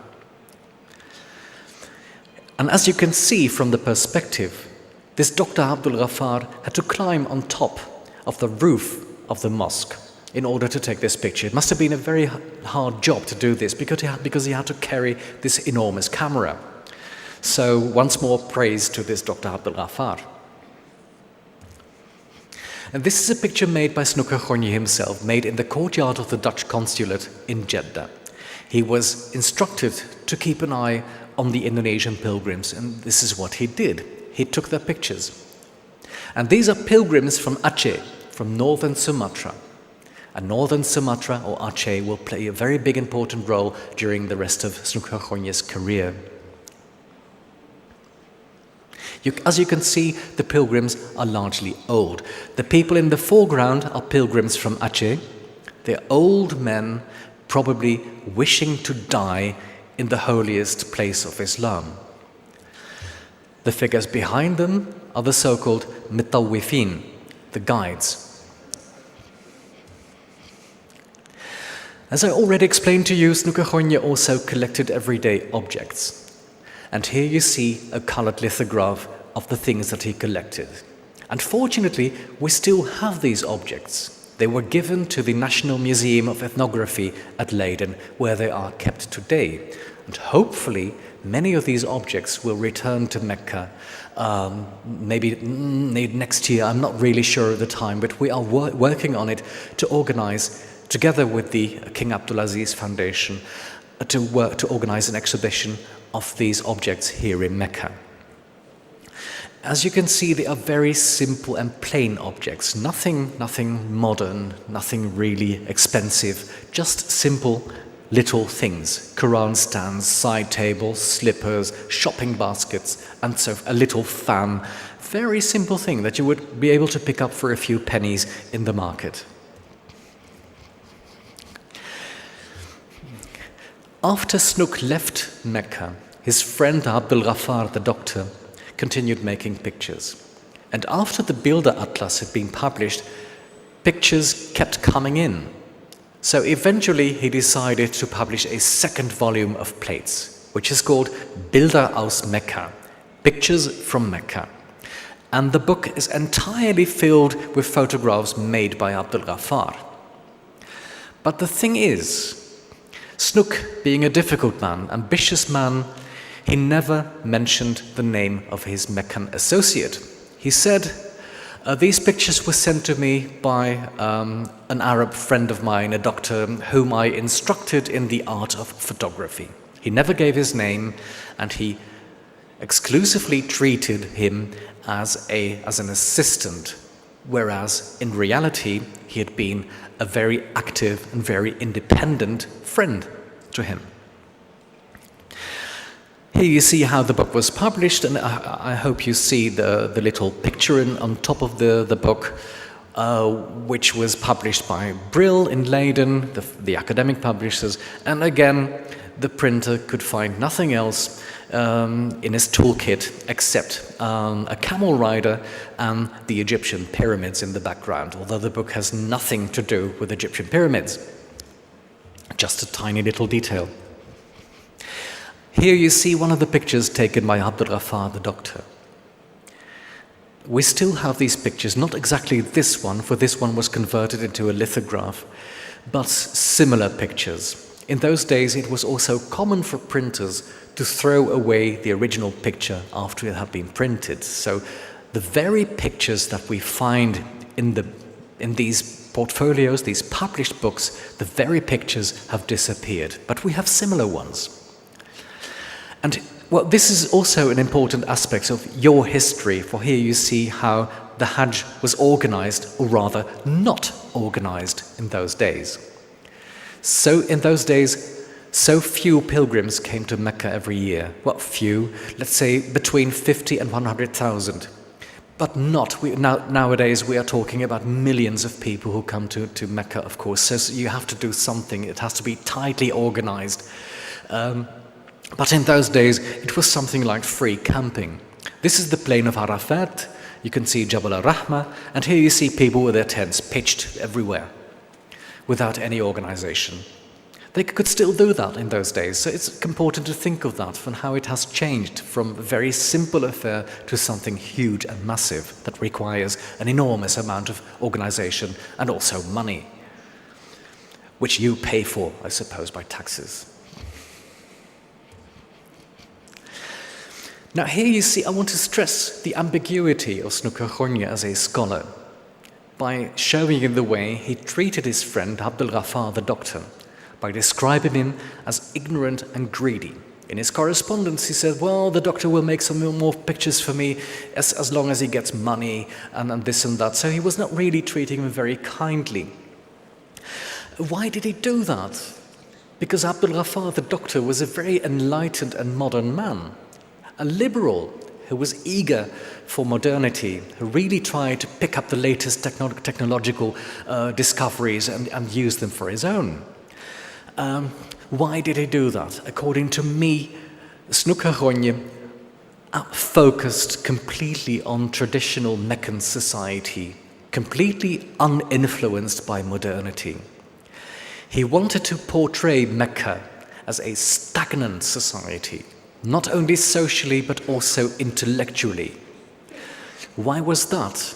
Speaker 5: And as you can see from the perspective, this Dr. Abdel Ghaffar had to climb on top of the roof of the mosque in order to take this picture. It must have been a very hard job to do this because he had to carry this enormous camera. So once more praise to this Dr. Abdel Ghaffar. And this is a picture made by Snook himself, made in the courtyard of the Dutch consulate in Jeddah. He was instructed to keep an eye on the Indonesian pilgrims, and this is what he did. He took their pictures. And these are pilgrims from Aceh, from northern Sumatra. And northern Sumatra, or Aceh, will play a very big important role during the rest of Snook career. As you can see, the pilgrims are largely old. The people in the foreground are pilgrims from Aceh. They're old men, probably wishing to die in the holiest place of Islam. The figures behind them are the so-called Mutawwifin, the guides. As I already explained to you, Snook also collected everyday objects. And here you see a colored lithograph of the things that he collected. And fortunately, we still have these objects. They were given to the National Museum of Ethnography at Leiden, where they are kept today. And hopefully, many of these objects will return to Mecca, maybe next year. I'm not really sure of the time, but we are working on it to organize, together with the King Abdulaziz Foundation, to organize an exhibition of these objects here in Mecca. As you can see, they are very simple and plain objects. Nothing modern, nothing really expensive, just simple little things. Quran stands, side tables, slippers, shopping baskets, and so a little fan. Very simple thing that you would be able to pick up for a few pennies in the market. After Snook left Mecca, his friend Abdel Ghaffar, the doctor, continued making pictures. And after the Bilder Atlas had been published, pictures kept coming in. So eventually he decided to publish a second volume of plates, which is called Bilder aus Mekka, Pictures from Mecca. And the book is entirely filled with photographs made by Abdel Ghaffar. But the thing is, Snook, being a difficult man, ambitious man, he never mentioned the name of his Meccan associate. He said, these pictures were sent to me by an Arab friend of mine, a doctor whom I instructed in the art of photography. He never gave his name, and he exclusively treated him as an assistant, whereas in reality he had been a very active and very independent friend to him. Here you see how the book was published, and I hope you see the little picture on top of the book. which was published by Brill in Leiden, the academic publishers, and again, the printer could find nothing else in his toolkit except a camel rider and the Egyptian pyramids in the background, although the book has nothing to do with Egyptian pyramids, just a tiny little detail. Here you see one of the pictures taken by Abdul Ghaffar the doctor. We still have these pictures, not exactly this one, for this one was converted into a lithograph, but similar pictures. In those days, it was also common for printers to throw away the original picture after it had been printed. So the very pictures that we find in these portfolios, these published books, the very pictures have disappeared, but we have similar ones. And well, this is also an important aspect of your history, for here you see how the Hajj was organized, or rather not organized in those days. So in those days, so few pilgrims came to Mecca every year. Well, few, let's say between 50 and 100,000. But nowadays we are talking about millions of people who come to Mecca, of course. So you have to do something, it has to be tightly organized. But in those days, it was something like free camping. This is the plain of Arafat. You can see Jabal al-Rahma, and here you see people with their tents pitched everywhere without any organization. They could still do that in those days, so it's important to think of that and how it has changed from a very simple affair to something huge and massive that requires an enormous amount of organization and also money, which you pay for, I suppose, by taxes. Now here you see, I want to stress the ambiguity of Snook as a scholar by showing you the way he treated his friend Abdul Ghaffar the doctor, by describing him as ignorant and greedy. In his correspondence he said, well, the doctor will make some more pictures for me as long as he gets money and this and that. So he was not really treating him very kindly. Why did he do that? Because Abdul Ghaffar the doctor was a very enlightened and modern man, a liberal who was eager for modernity, who really tried to pick up the latest technological discoveries and use them for his own. Why did he do that? According to me, Snook focused completely on traditional Meccan society, completely uninfluenced by modernity. He wanted to portray Mecca as a stagnant society, not only socially but also intellectually. Why was that?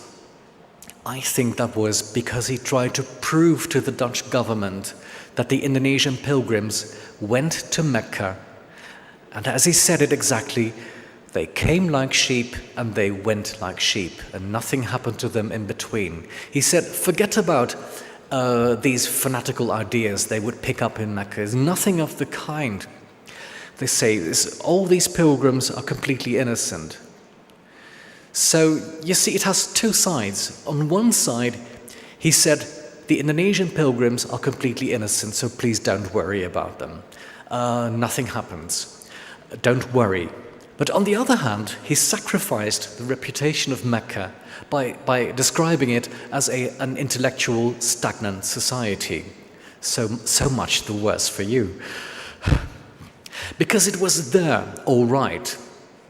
Speaker 5: I think that was because he tried to prove to the Dutch government that the Indonesian pilgrims went to Mecca, and as he said it exactly, they came like sheep and they went like sheep, and nothing happened to them in between. He said, forget about these fanatical ideas they would pick up in Mecca. There's nothing of the kind. They say all these pilgrims are completely innocent. So you see, it has two sides. On one side, he said, the Indonesian pilgrims are completely innocent, so please don't worry about them. Nothing happens. Don't worry. But on the other hand, he sacrificed the reputation of Mecca by describing it as an intellectual, stagnant society. So much the worse for you. Because it was there, all right.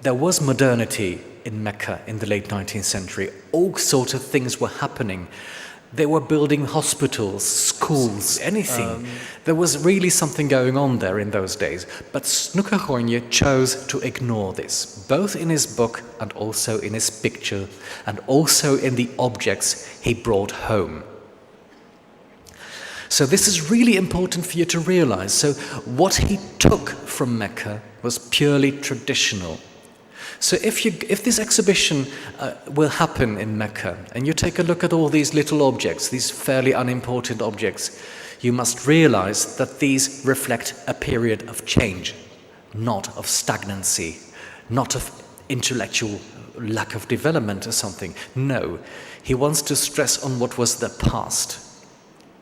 Speaker 5: There was modernity in Mecca in the late 19th century. All sorts of things were happening. They were building hospitals, schools, anything. There was really something going on there in those days. But Snook chose to ignore this, both in his book and also in his picture, and also in the objects he brought home. So this is really important for you to realize. So what he took from Mecca was purely traditional. So if this exhibition will happen in Mecca, and you take a look at all these little objects, these fairly unimportant objects, you must realize that these reflect a period of change, not of stagnancy, not of intellectual lack of development or something. No, he wants to stress on what was the past,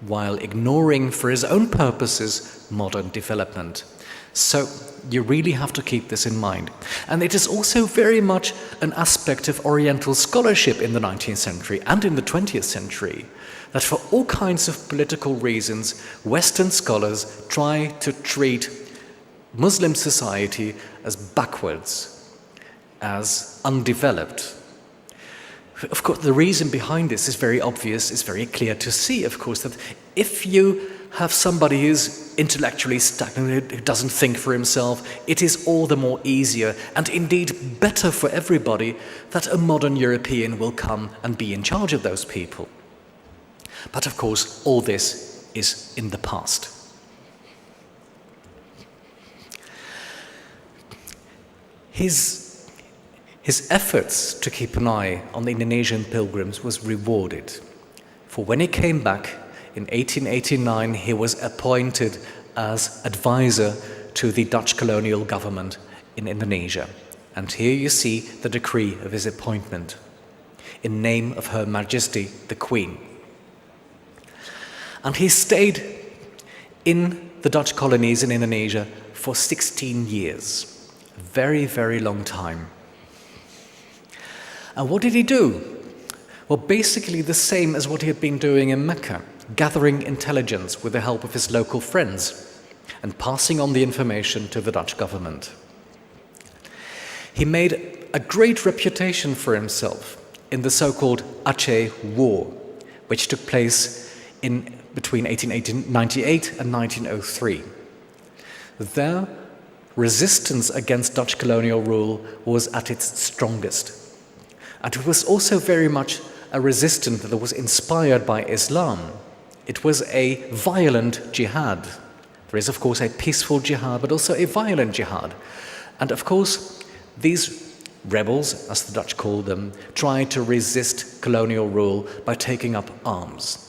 Speaker 5: while ignoring for his own purposes modern development. So you really have to keep this in mind. And it is also very much an aspect of Oriental scholarship in the 19th century and in the 20th century, that for all kinds of political reasons, Western scholars try to treat Muslim society as backwards, as undeveloped. Of course, the reason behind this is very obvious, it's very clear to see, of course, that if you have somebody who's intellectually stagnant, who doesn't think for himself, it is all the more easier and indeed better for everybody that a modern European will come and be in charge of those people. But of course, all this is in the past. His efforts to keep an eye on the Indonesian pilgrims was rewarded. For when he came back in 1889, he was appointed as advisor to the Dutch colonial government in Indonesia. And here you see the decree of his appointment in name of Her Majesty the Queen. And he stayed in the Dutch colonies in Indonesia for 16 years. A very, very long time. And what did he do? Well, basically the same as what he had been doing in Mecca, gathering intelligence with the help of his local friends and passing on the information to the Dutch government. He made a great reputation for himself in the so-called Aceh War, which took place between 1898 and 1903. There, resistance against Dutch colonial rule was at its strongest. And it was also very much a resistance that was inspired by Islam. It was a violent jihad. There is, of course, a peaceful jihad, but also a violent jihad. And of course, these rebels, as the Dutch called them, tried to resist colonial rule by taking up arms.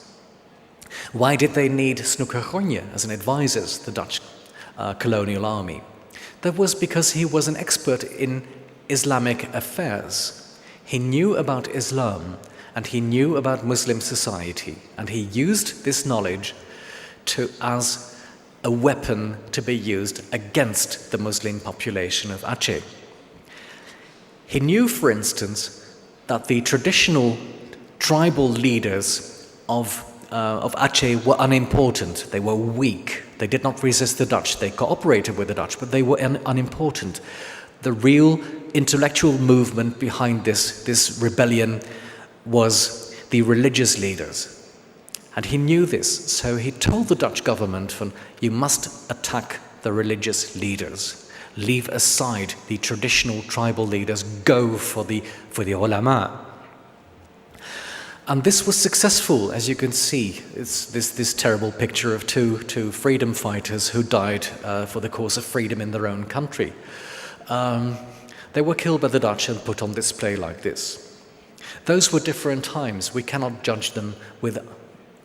Speaker 5: Why did they need Snoek as an advisor, the Dutch colonial army? That was because he was an expert in Islamic affairs. He knew about Islam and he knew about Muslim society, and he used this knowledge as a weapon to be used against the Muslim population of Aceh. He knew, for instance, that the traditional tribal leaders of Aceh were unimportant. They were weak. They did not resist the Dutch. They cooperated with the Dutch, but they were unimportant. The real intellectual movement behind this rebellion was the religious leaders. And he knew this, so he told the Dutch government, you must attack the religious leaders. Leave aside the traditional tribal leaders, go for the ulama. And this was successful, as you can see. It's this terrible picture of two freedom fighters who died for the cause of freedom in their own country. They were killed by the Dutch and put on display like this. Those were different times. We cannot judge them with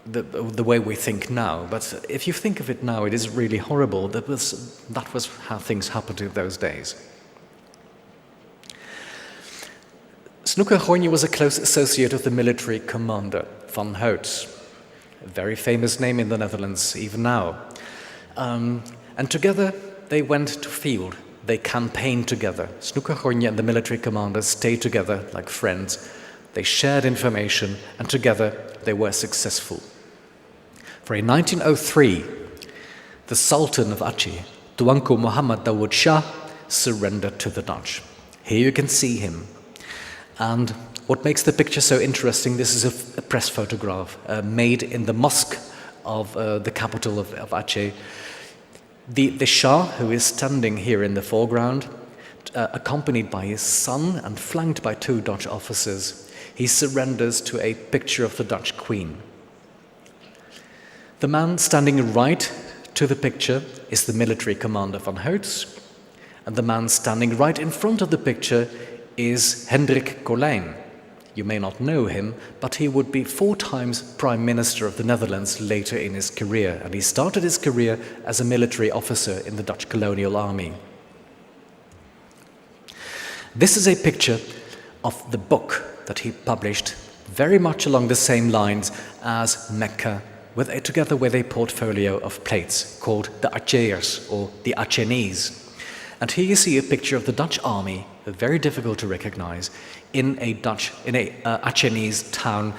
Speaker 5: the way we think now. But if you think of it now, it is really horrible. That was how things happened in those days. Snoek was a close associate of the military commander, Van Houts, a very famous name in the Netherlands even now. And together they went to field. They campaigned together. Snoek and the military commander stayed together like friends. They shared information, and together they were successful. For in 1903, the Sultan of Aceh, Tuanku Muhammad Dawood Shah, surrendered to the Dutch. Here you can see him. And what makes the picture so interesting, this is a press photograph made in the mosque of the capital of Aceh. The Shah, who is standing here in the foreground, accompanied by his son and flanked by two Dutch officers, he surrenders to a picture of the Dutch Queen. The man standing right to the picture is the military commander Van Houts, and the man standing right in front of the picture is Hendrik Colijn. You may not know him, but he would be 4 times Prime Minister of the Netherlands later in his career, and he started his career as a military officer in the Dutch colonial army. This is a picture of the book that he published, very much along the same lines as Mecca together with a portfolio of plates called the Achéers, or the Achenese. And here you see a picture of the Dutch army, very difficult to recognize, in a Achenese town.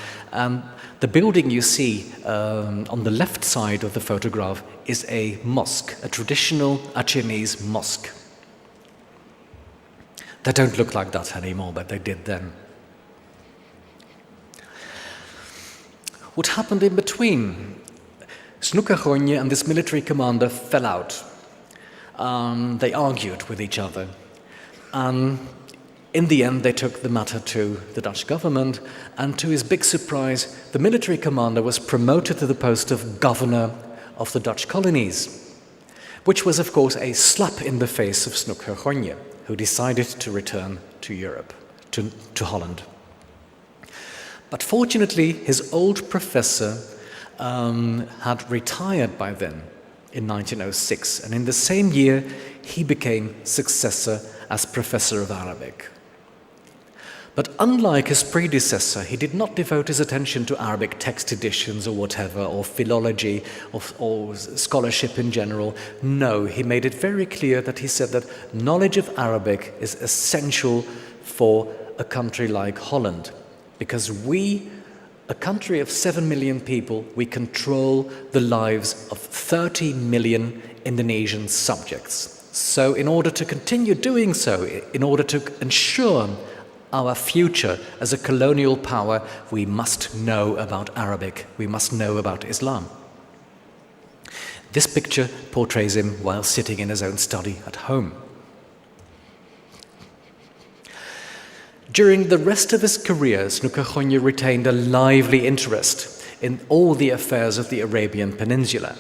Speaker 5: The building you see on the left side of the photograph is a mosque, a traditional Achenese mosque. They don't look like that anymore, but they did then. What happened in between? Snoek and this military commander fell out. They argued with each other. And in the end, they took the matter to the Dutch government, and to his big surprise, the military commander was promoted to the post of governor of the Dutch colonies, which was, of course, a slap in the face of Snoek, who decided to return to Europe, to Holland. But fortunately, his old professor had retired by then in 1906, and in the same year, he became successor as professor of Arabic. But unlike his predecessor, he did not devote his attention to Arabic text editions or whatever, or philology, or scholarship in general. No, he made it very clear that he said that knowledge of Arabic is essential for a country like Holland, because we, a country of 7 million people, we control the lives of 30 million Indonesian subjects. So in order to continue doing so, in order to ensure our future as a colonial power, we must know about Arabic, we must know about Islam. This picture portrays him while sitting in his own study at home. During the rest of his career, Snoek retained a lively interest in all the affairs of the Arabian Peninsula.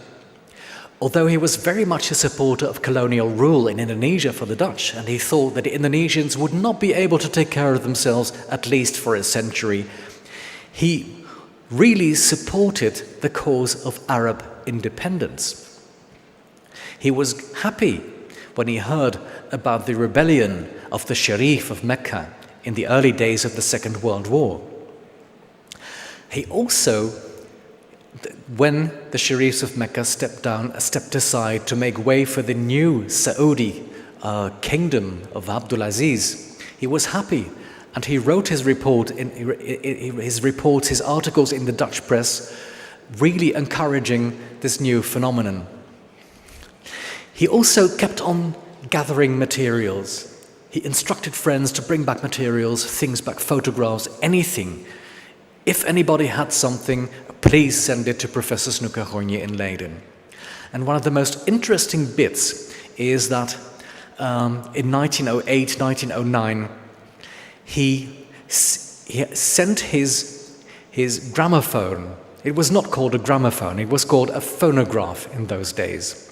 Speaker 5: Although he was very much a supporter of colonial rule in Indonesia for the Dutch, and he thought that the Indonesians would not be able to take care of themselves, at least for a century, he really supported the cause of Arab independence. He was happy when he heard about the rebellion of the Sharif of Mecca in the early days of the Second World War. He also, when the Sharifs of Mecca stepped aside to make way for the new Saudi kingdom of Abdulaziz, he was happy, and he wrote his articles in the Dutch press, really encouraging this new phenomenon. He also kept on gathering materials. He instructed friends to bring back materials, things back, photographs, anything. If anybody had something, please send it to Professor Snoek in Leiden. And one of the most interesting bits is that in 1908, 1909, he sent his gramophone. It was not called a gramophone, it was called a phonograph in those days.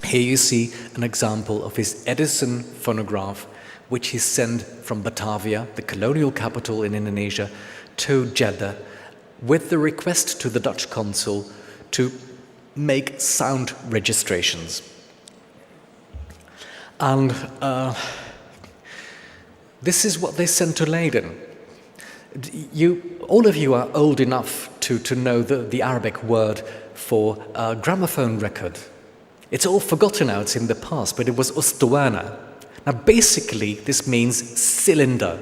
Speaker 5: Here you see an example of his Edison phonograph, which he sent from Batavia, the colonial capital in Indonesia, to Jeddah, with the request to the Dutch consul to make sound registrations. And this is what they sent to Leiden. All of you are old enough to know the Arabic word for a gramophone record. It's all forgotten now, it's in the past, but it was ustuana. Now basically this means cylinder,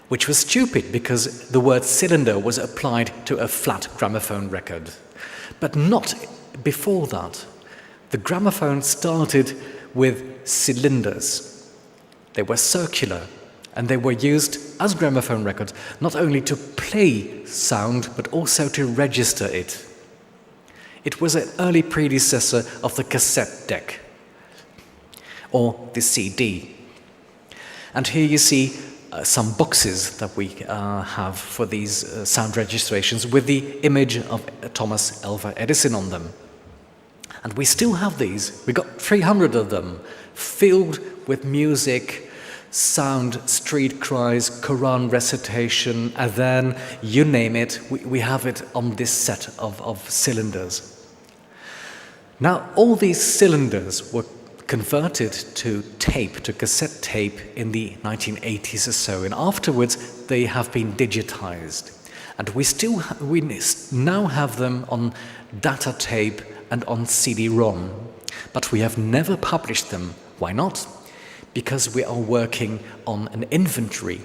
Speaker 5: which was stupid because the word cylinder was applied to a flat gramophone record. But not before that. The gramophone started with cylinders. They were circular, and they were used as gramophone records, not only to play sound, but also to register it. It was an early predecessor of the cassette deck, or the CD. And here you see some boxes that we have for these sound registrations with the image of Thomas Alva Edison on them. And we still have these. We got 300 of them, filled with music, sound, street cries, Quran recitation, adhan, you name it, we have it on this set of cylinders. Now, all these cylinders were converted to tape, to cassette tape in the 1980s or so, and afterwards they have been digitized. And we now have them on data tape and on CD-ROM, but we have never published them. Why not? Because we are working on an inventory.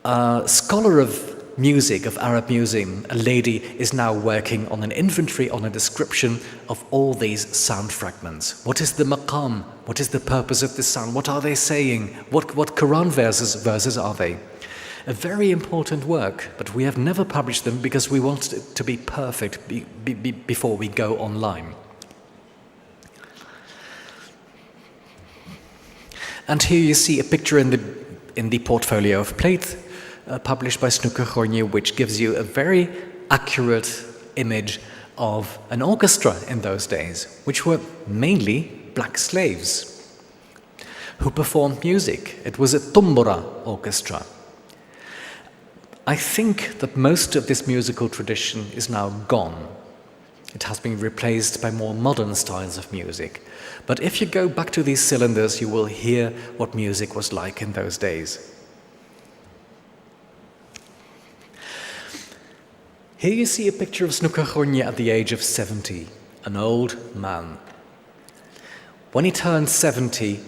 Speaker 5: A scholar of music, of Arab music, a lady is now working on an inventory, on a description of all these sound fragments. What is the maqam? What is the purpose of this sound? What are they saying? What Quran verses are they? A very important work, but we have never published them because we want it to be perfect before we go online. And here you see a picture in the portfolio of plate published by Snook, which gives you a very accurate image of an orchestra in those days, which were mainly black slaves who performed music. It was a tumbura orchestra. I think that most of this musical tradition is now gone. It has been replaced by more modern styles of music. But if you go back to these cylinders, you will hear what music was like in those days. Here you see a picture of Snook at the age of 70, an old man. When he turned 70,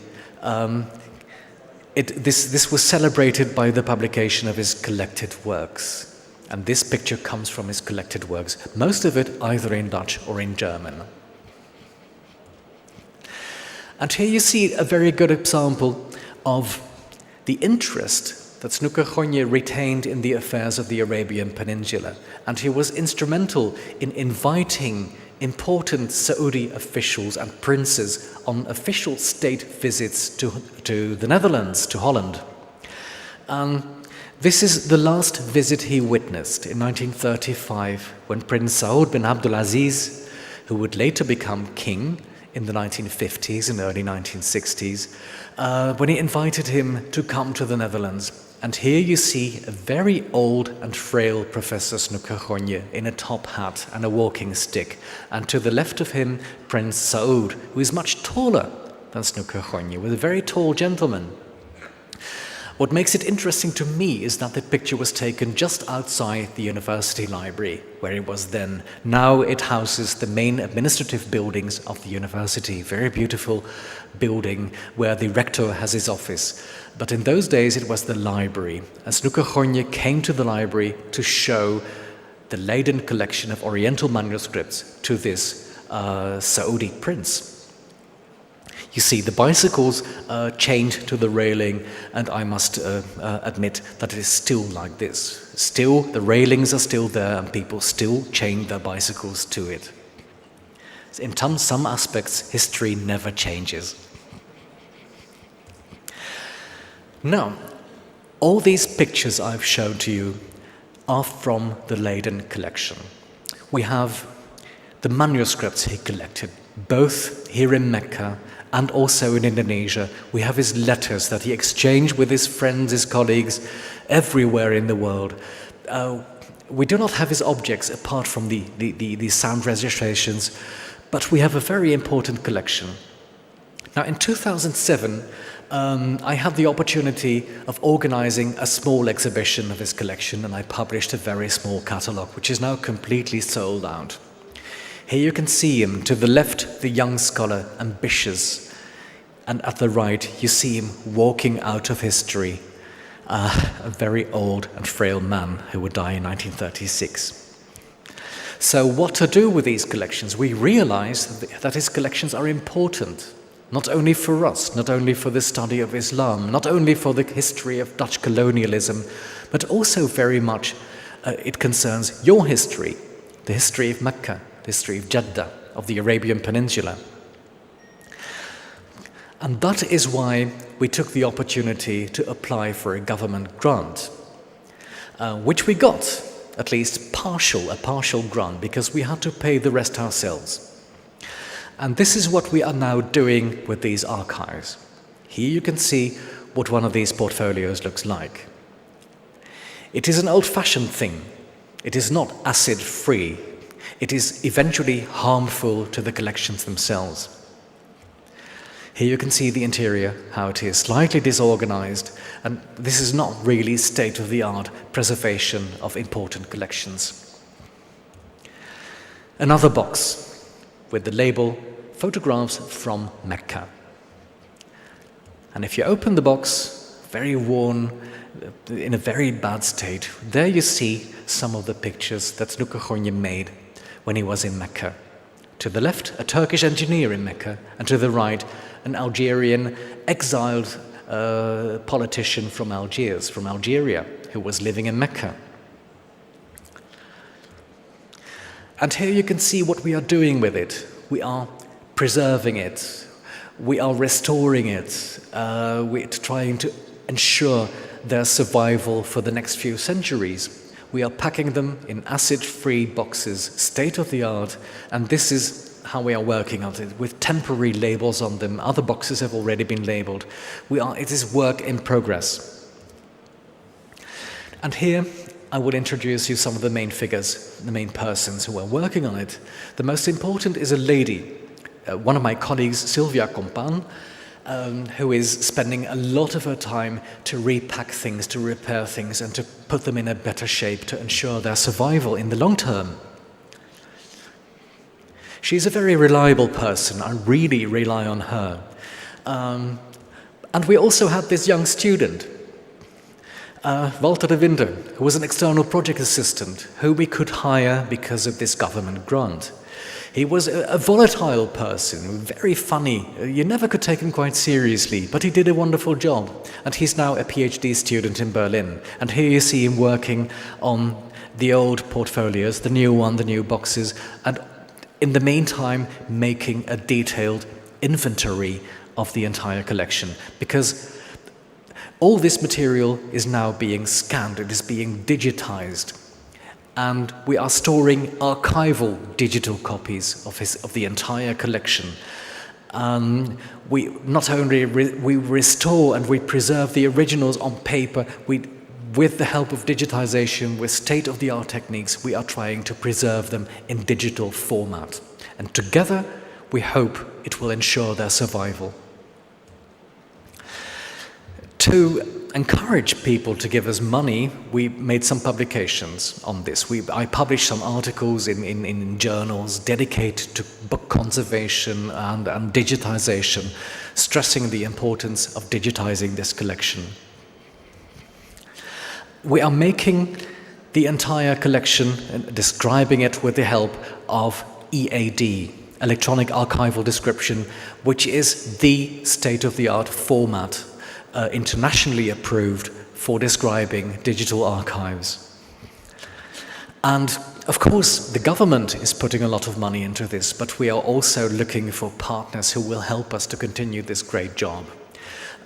Speaker 5: this was celebrated by the publication of his collected works. And this picture comes from his collected works, most of it either in Dutch or in German. And here you see a very good example of the interest that Snook retained in the affairs of the Arabian Peninsula. And he was instrumental in inviting important Saudi officials and princes on official state visits to the Netherlands, to Holland. This is the last visit he witnessed in 1935 when Prince Saud bin Abdulaziz, who would later become king in the 1950s and early 1960s, when he invited him to come to the Netherlands. And here you see a very old and frail Professor Snook in a top hat and a walking stick. And to the left of him, Prince Saud, who is much taller than Snook with a very tall gentleman. What makes it interesting to me is that the picture was taken just outside the university library, where it was then. Now it houses the main administrative buildings of the university, very beautiful building where the rector has his office. But in those days it was the library, and Snook came to the library to show the Leiden collection of Oriental manuscripts to this Saudi prince. You see the bicycles chained to the railing, and I must admit that it is still like this. Still, the railings are still there and people still chain their bicycles to it. In some aspects, history never changes. Now, all these pictures I've shown to you are from the Leiden collection. We have the manuscripts he collected, both here in Mecca and also in Indonesia. We have his letters that he exchanged with his friends, his colleagues, everywhere in the world. We do not have his objects apart from the sound registrations, but we have a very important collection. Now, in 2007, I had the opportunity of organizing a small exhibition of his collection, and I published a very small catalogue, which is now completely sold out. Here you can see him, to the left, the young scholar, ambitious, and at the right, you see him walking out of history, a very old and frail man who would die in 1936. So what to do with these collections? We realize that his collections are important, not only for us, not only for the study of Islam, not only for the history of Dutch colonialism, but also very much it concerns your history, the history of Mecca, the history of Jeddah, of the Arabian Peninsula. And that is why we took the opportunity to apply for a government grant, which we got, at least a partial grant, because we had to pay the rest ourselves. And this is what we are now doing with these archives. Here you can see what one of these portfolios looks like. It is an old-fashioned thing. It is not acid-free. It is eventually harmful to the collections themselves. Here you can see the interior, how it is slightly disorganized, And this is not really state-of-the-art preservation of important collections. Another box with the label Photographs from Mecca. And if you open the box, very worn, in a very bad state, there you see some of the pictures that Snook made when he was in Mecca. To the left, a Turkish engineer in Mecca, and to the right, an Algerian exiled politician from Algiers, from Algeria, who was living in Mecca. And here you can see what we are doing with it. We are preserving it. We are restoring it. We're trying to ensure their survival for the next few centuries. We are packing them in acid-free boxes, state-of-the-art, and this is how we are working on it, with temporary labels on them. Other boxes have already been labeled. It is work in progress. And here I will introduce you some of the main figures, the main persons who are working on it. The most important is a lady, one of my colleagues, Sylvia Compan, who is spending a lot of her time to repack things, to repair things, and to put them in a better shape to ensure their survival in the long term. She's a very reliable person. I really rely on her. And we also had this young student, Walter de Winter, who was an external project assistant, who we could hire because of this government grant. He was a volatile person, very funny. You never could take him quite seriously, but he did a wonderful job. And he's now a PhD student in Berlin. And here you see him working on the old portfolios, the new one, the new boxes, and in the meantime making a detailed inventory of the entire collection. Because all this material is now being scanned, it is being digitized. And we are storing archival digital copies of the entire collection. We not only we restore and we preserve the originals on paper, with the help of digitization, with state-of-the-art techniques, we are trying to preserve them in digital format. And together, we hope it will ensure their survival. To encourage people to give us money, we made some publications on this. I published some articles in journals dedicated to book conservation and digitization, stressing the importance of digitizing this collection. We are making the entire collection, describing it with the help of EAD, Electronic Archival Description, which is the state-of-the-art format internationally approved for describing digital archives. And of course, the government is putting a lot of money into this, but we are also looking for partners who will help us to continue this great job.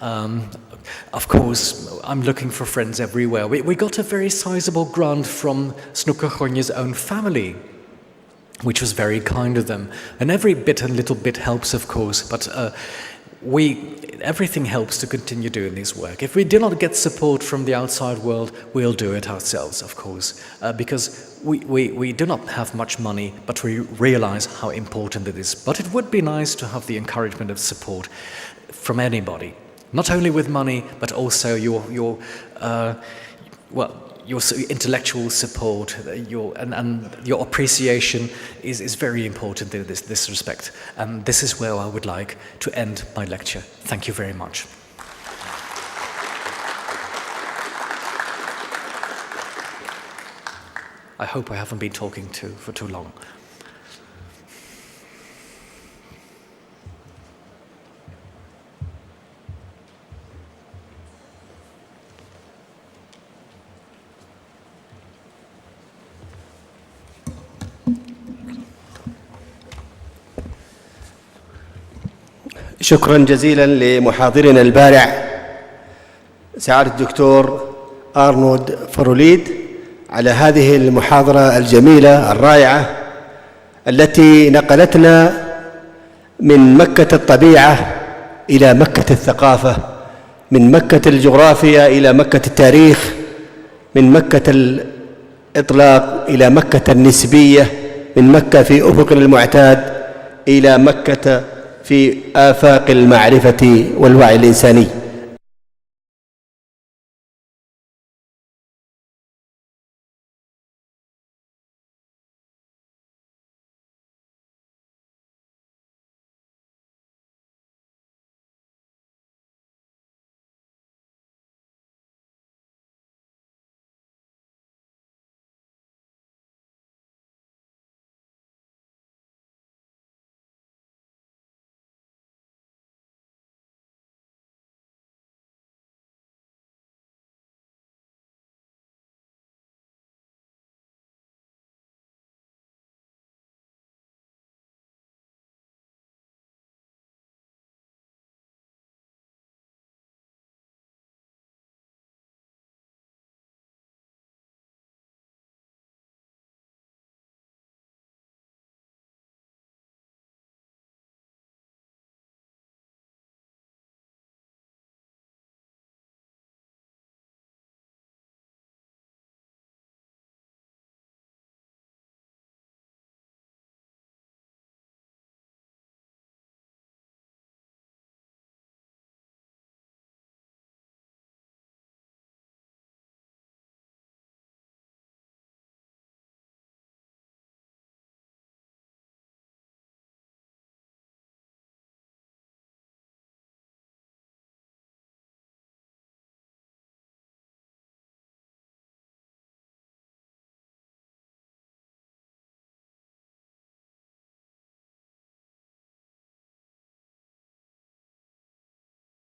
Speaker 5: Of course, I'm looking for friends everywhere. We got a very sizable grant from Snook own family, which was very kind of them. And every bit and little bit helps, of course, but everything helps to continue doing this work. If we do not get support from the outside world, we'll do it ourselves, of course, because we do not have much money, but we realize how important it is. But it would be nice to have the encouragement of support from anybody, not only with money, but also your intellectual support, your appreciation is very important in this respect. And this is where I would like to end my lecture. Thank you very much. I hope I haven't been talking for too long.
Speaker 1: شكرا جزيلا لمحاضرنا البارع سعادة الدكتور أرنولد فروليد على هذه المحاضرة الجميلة الرائعة التي نقلتنا من مكة الطبيعة إلى مكة الثقافة، من مكة الجغرافيا إلى مكة التاريخ، من مكة الإطلاق إلى مكة النسبية، من مكة في أفق المعتاد إلى مكة في آفاق المعرفة والوعي الإنساني.